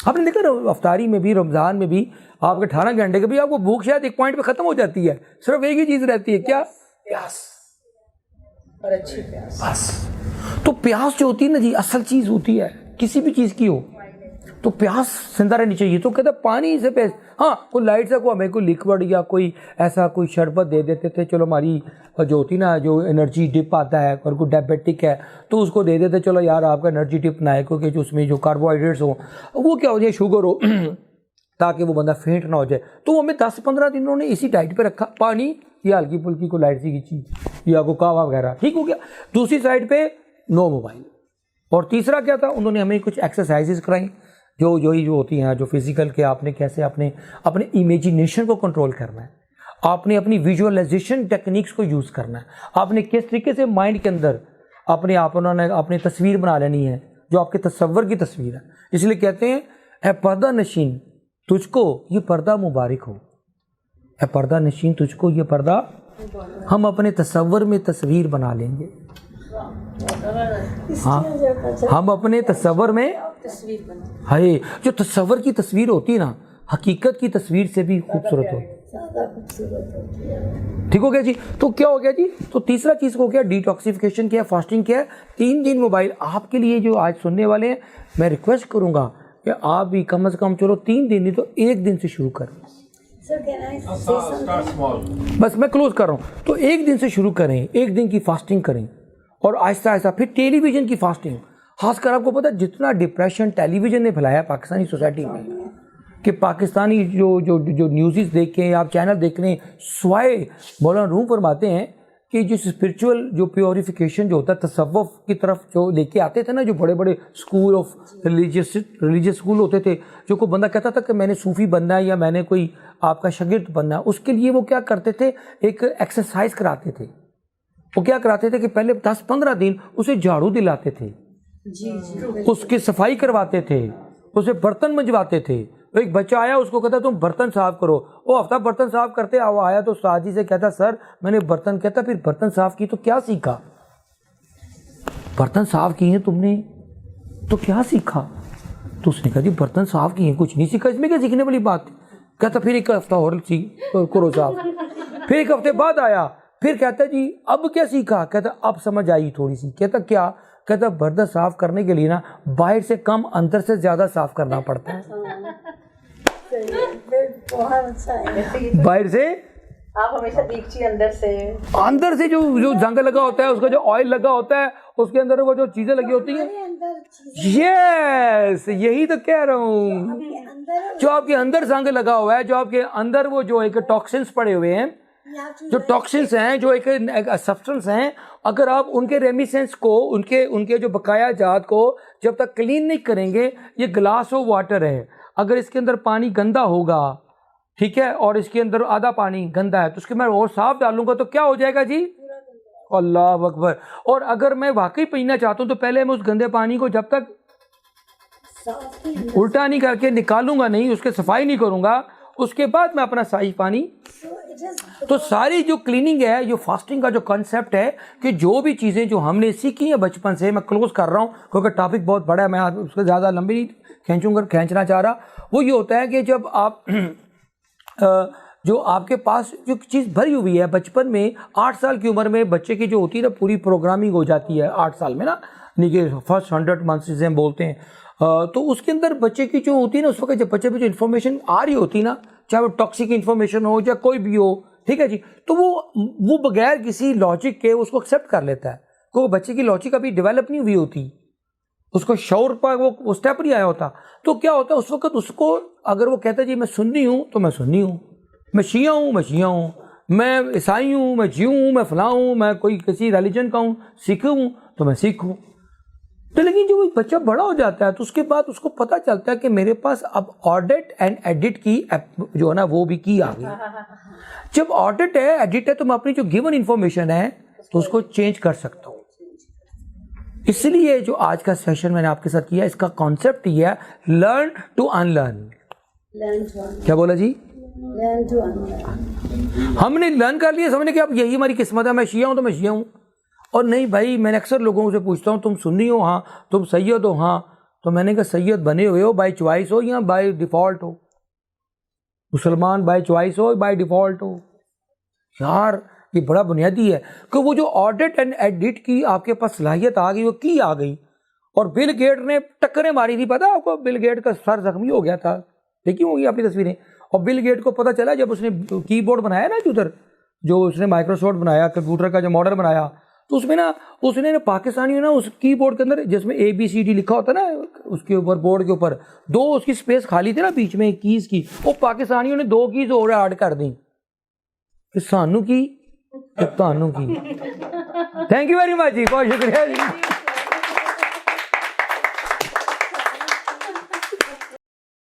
आपने देखा ना अफ्तारी में भी, रमज़ान में भी, आपके 18 घंटे के भी आपको भूख शायद एक पॉइंट पे ख़त्म हो जाती है, सिर्फ एक ही चीज़ रहती है, क्या? प्यास। और अच्छी प्यास। बस तो प्यास जो होती है ना जी, असल चीज़ होती है किसी भी चीज़ की हो तो प्यास जिंदा रहनी चाहिए। तो कहता पानी से प्यास, हाँ कोई लाइट से को हमें कोई लिक्विड या कोई ऐसा कोई शरबत दे देते थे, चलो हमारी जो होती ना जो एनर्जी डिप आता है और कोई डायबिटिक है तो उसको दे देते, चलो यार आपका एनर्जी डिप ना है, क्योंकि जो उसमें जो कार्बोहाइड्रेट्स हो वो क्या हो जाए, शुगर हो ताकि वो बंदा फेंट ना हो जाए। तो हमें 10-15 दिन उन्होंने इसी डाइट पर रखा, पानी या हल्की फुल्की को लाइट सी की चीज़ या को कावा वगैरह, ठीक हो गया। दूसरी साइड पे नो मोबाइल। और तीसरा क्या था, उन्होंने हमें कुछ एक्सरसाइजेज कराई जो होती हैं, जो फिजिकल के आपने कैसे अपने इमेजिनेशन को कंट्रोल करना है, आपने अपनी विजुअलाइजेशन टेक्निक्स को यूज़ करना है, आपने किस तरीके से माइंड के अंदर उन्होंने अपनी तस्वीर बना लेनी है जो आपके तस्वर की तस्वीर है। इसलिए कहते हैं ए पर्दा नशीन तुझको ये पर्दा मुबारक हो, ए पर्दा नशीन तुझको ये पर्दा, हम अपने तस्वर में तस्वीर बना लेंगे। हाँ, हम अपने तस्वर में तस्वीर बना। हाय, जो तस्वर की तस्वीर होती है ना, हकीकत की तस्वीर से भी खूबसूरत होती है। ज़्यादा खूबसूरत होती है। ठीक हो गया जी। तो क्या हो गया जी, तो तीसरा चीज़ को क्या, डिटॉक्सिफिकेशन क्या है, फास्टिंग क्या है। 3 दिन मोबाइल। आपके लिए जो आज सुनने वाले हैं, मैं रिक्वेस्ट करूंगा कि आप भी कम से कम चलो 3 दिन नहीं तो 1 दिन से शुरू करें। Sir, can I say something? Start small. बस मैं क्लोज कर रहा हूँ। तो 1 दिन से शुरू करें, 1 दिन की फास्टिंग करें और आहिस्ता आहिस्ता फिर टेलीविज़न की फास्टिंग। खासकर आपको पता है जितना डिप्रेशन टेलीविज़न ने फैलाया पाकिस्तानी सोसाइटी में, कि पाकिस्तानी जो न्यूज़ देख के आप चैनल देख रहे हैं, स्वाए मौलाना रूम फरमाते हैं कि जो स्पिरिचुअल जो प्योरिफिकेशन जो होता है तसव्वुफ की तरफ जो लेके आते थे ना, जो बड़े बड़े स्कूल ऑफ रिलीजियस स्कूल होते थे, जो कोई बंदा कहता था कि मैंने सूफ़ी बनना है या मैंने कोई आपका शागिर्द बनना है, उसके लिए वो क्या करते थे, एक एक्सरसाइज कराते थे। वो क्या कराते थे कि पहले 10-15 दिन उसे झाड़ू दिलाते थे, उसकी सफाई करवाते थे, उसे बर्तन मंजवाते थे। एक बच्चा आया, उसको कहता तुम बर्तन साफ करो, वो हफ्ता बर्तन साफ करते वो आया तो उस्ताद जी से कहता सर मैंने बर्तन, कहता फिर बर्तन साफ की तो क्या सीखा, बर्तन साफ किए तुमने तो क्या सीखा? तो उसने कहा जी बर्तन साफ किए कुछ नहीं सीखा, इसमें क्या सीखने वाली बात? कहता फिर एक हफ्ता और करो साफ। फिर एक हफ्ते बाद आया, फिर कहता जी अब क्या सीखा? कहता अब समझ आई थोड़ी सी। कहता क्या? कहता बर्तन साफ करने के लिए ना बाहर से कम अंदर से ज्यादा साफ करना पड़ता है। बहुत अच्छा है। बाहर से आप हमेशा देखिए अंदर से जो जंग लगा होता है, उसका जो ऑयल लगा होता है, उसके अंदर वो जो चीजें लगी होती हैं, यस यही तो कह रहा हूँ। जो आपके अंदर जंग लगा हुआ है, जो आपके अंदर वो जो एक टॉक्सिन्स पड़े हुए हैं, जो टॉक्सिन्स हैं, जो एक सब्सटेंस हैं, अगर आप उनके रेमिसेंस को, उनके जो बकाया जात को जब तक क्लीन नहीं करेंगे, ये ग्लास ऑफ वाटर है, अगर इसके अंदर पानी गंदा होगा, ठीक है, और इसके अंदर आधा पानी गंदा है, तो उसके मैं और साफ डालूंगा तो क्या हो जाएगा जी? अल्लाह अकबर। और अगर मैं वाकई पीना चाहता हूँ तो पहले मैं उस गंदे पानी को जब तक उल्टा नहीं करके निकालूंगा नहीं, उसके सफाई नहीं करूंगा, उसके बाद मैं अपना सही पानी। तो सारी जो क्लीनिंग है, जो फास्टिंग का जो कॉन्सेप्ट है, कि जो भी चीज़ें जो हमने सीखी हैं बचपन से, मैं क्लोज कर रहा हूँ क्योंकि टॉपिक बहुत बड़ा है, मैं उसको ज़्यादा लंबी नहीं खींचना चाह रहा। वो ये होता है कि जब आप जो आपके पास जो चीज़ भरी हुई है बचपन में, 8 साल की उम्र में बच्चे की जो होती है ना पूरी प्रोग्रामिंग हो जाती है 8 साल में ना, नीचे फर्स्ट 100 मंथ्स जिसे हम बोलते हैं, तो उसके अंदर बच्चे की जो होती है ना, उस वक्त जब बच्चे पे जो इन्फॉर्मेशन आ रही होती है ना, चाहे वो टॉक्सिक इन्फॉर्मेशन हो या कोई भी हो, ठीक है जी, तो वो बगैर किसी लॉजिक के उसको एक्सेप्ट कर लेता है, क्योंकि बच्चे की लॉजिक अभी डेवलप नहीं हुई होती, उसको शौर पर वो स्टेप नहीं आया होता। तो क्या होता है उस वक्त उसको, अगर वो कहता है जी मैं सुन्नी हूँ तो मैं सुन्नी हूँ, मैं शिया हूँ मैं शिया हूँ, मैं ईसाई हूँ, मैं जीव हूँ, मैं फलां हूँ, मैं कोई किसी रिलीजन का हूँ, सिख हूँ तो मैं सिख हूँ। तो लेकिन जब वो बच्चा बड़ा हो जाता है तो उसके बाद उसको पता चलता है कि मेरे पास अब ऑडिट एंड एडिट की जो है ना वो भी की आ गई। जब ऑडिट है एडिट है तो मैं अपनी जो गिवन इन्फॉर्मेशन है तो उसको चेंज कर सकता हूँ। इसलिए जो आज का सेशन मैंने आपके साथ किया, इसका कॉन्सेप्ट ये है, लर्न टू अनलर्न। क्या बोला जी? हमने लर्न कर लिया, समझने कि अब यही हमारी किस्मत है, मैं शिया हूँ तो मैं शिया हूँ। और नहीं भाई, मैंने अक्सर लोगों से पूछता हूँ तुम सुन्नी हो? हाँ। तुम सैयद हो? हाँ। तो मैंने कहा सैयद बने हुए हो बाय चॉइस हो या बाय डिफ़ॉल्ट हो? मुसलमान बाय चॉइस हो बाय डिफ़ॉल्ट हो? यार ये बड़ा बुनियादी है कि वो जो ऑडिट एंड एडिट की आपके पास सलाहियत आ गई, वो की आ गई। और बिल गेट ने टक्करें मारी थी, पता आपको? बिल गेट का सर जख्मी हो गया था, देखी होगी आपकी तस्वीरें। और बिल गेट को पता चला जब उसने कीबोर्ड बनाया ना, जो उसने माइक्रोसॉफ्ट बनाया, कंप्यूटर का जो मॉडल बनाया, तो उसमें ना उसने पाकिस्तानियों ना उस कीबोर्ड के अंदर जिसमें ABCD लिखा होता है ना, उसके ऊपर बोर्ड के ऊपर 2 उसकी स्पेस खाली थी ना बीच में कीज की, वो पाकिस्तानियों ने 2 कीज और ऐड कर दी, सानू की तानू की। थैंक यू वेरी मच जी, बहुत शुक्रिया जी।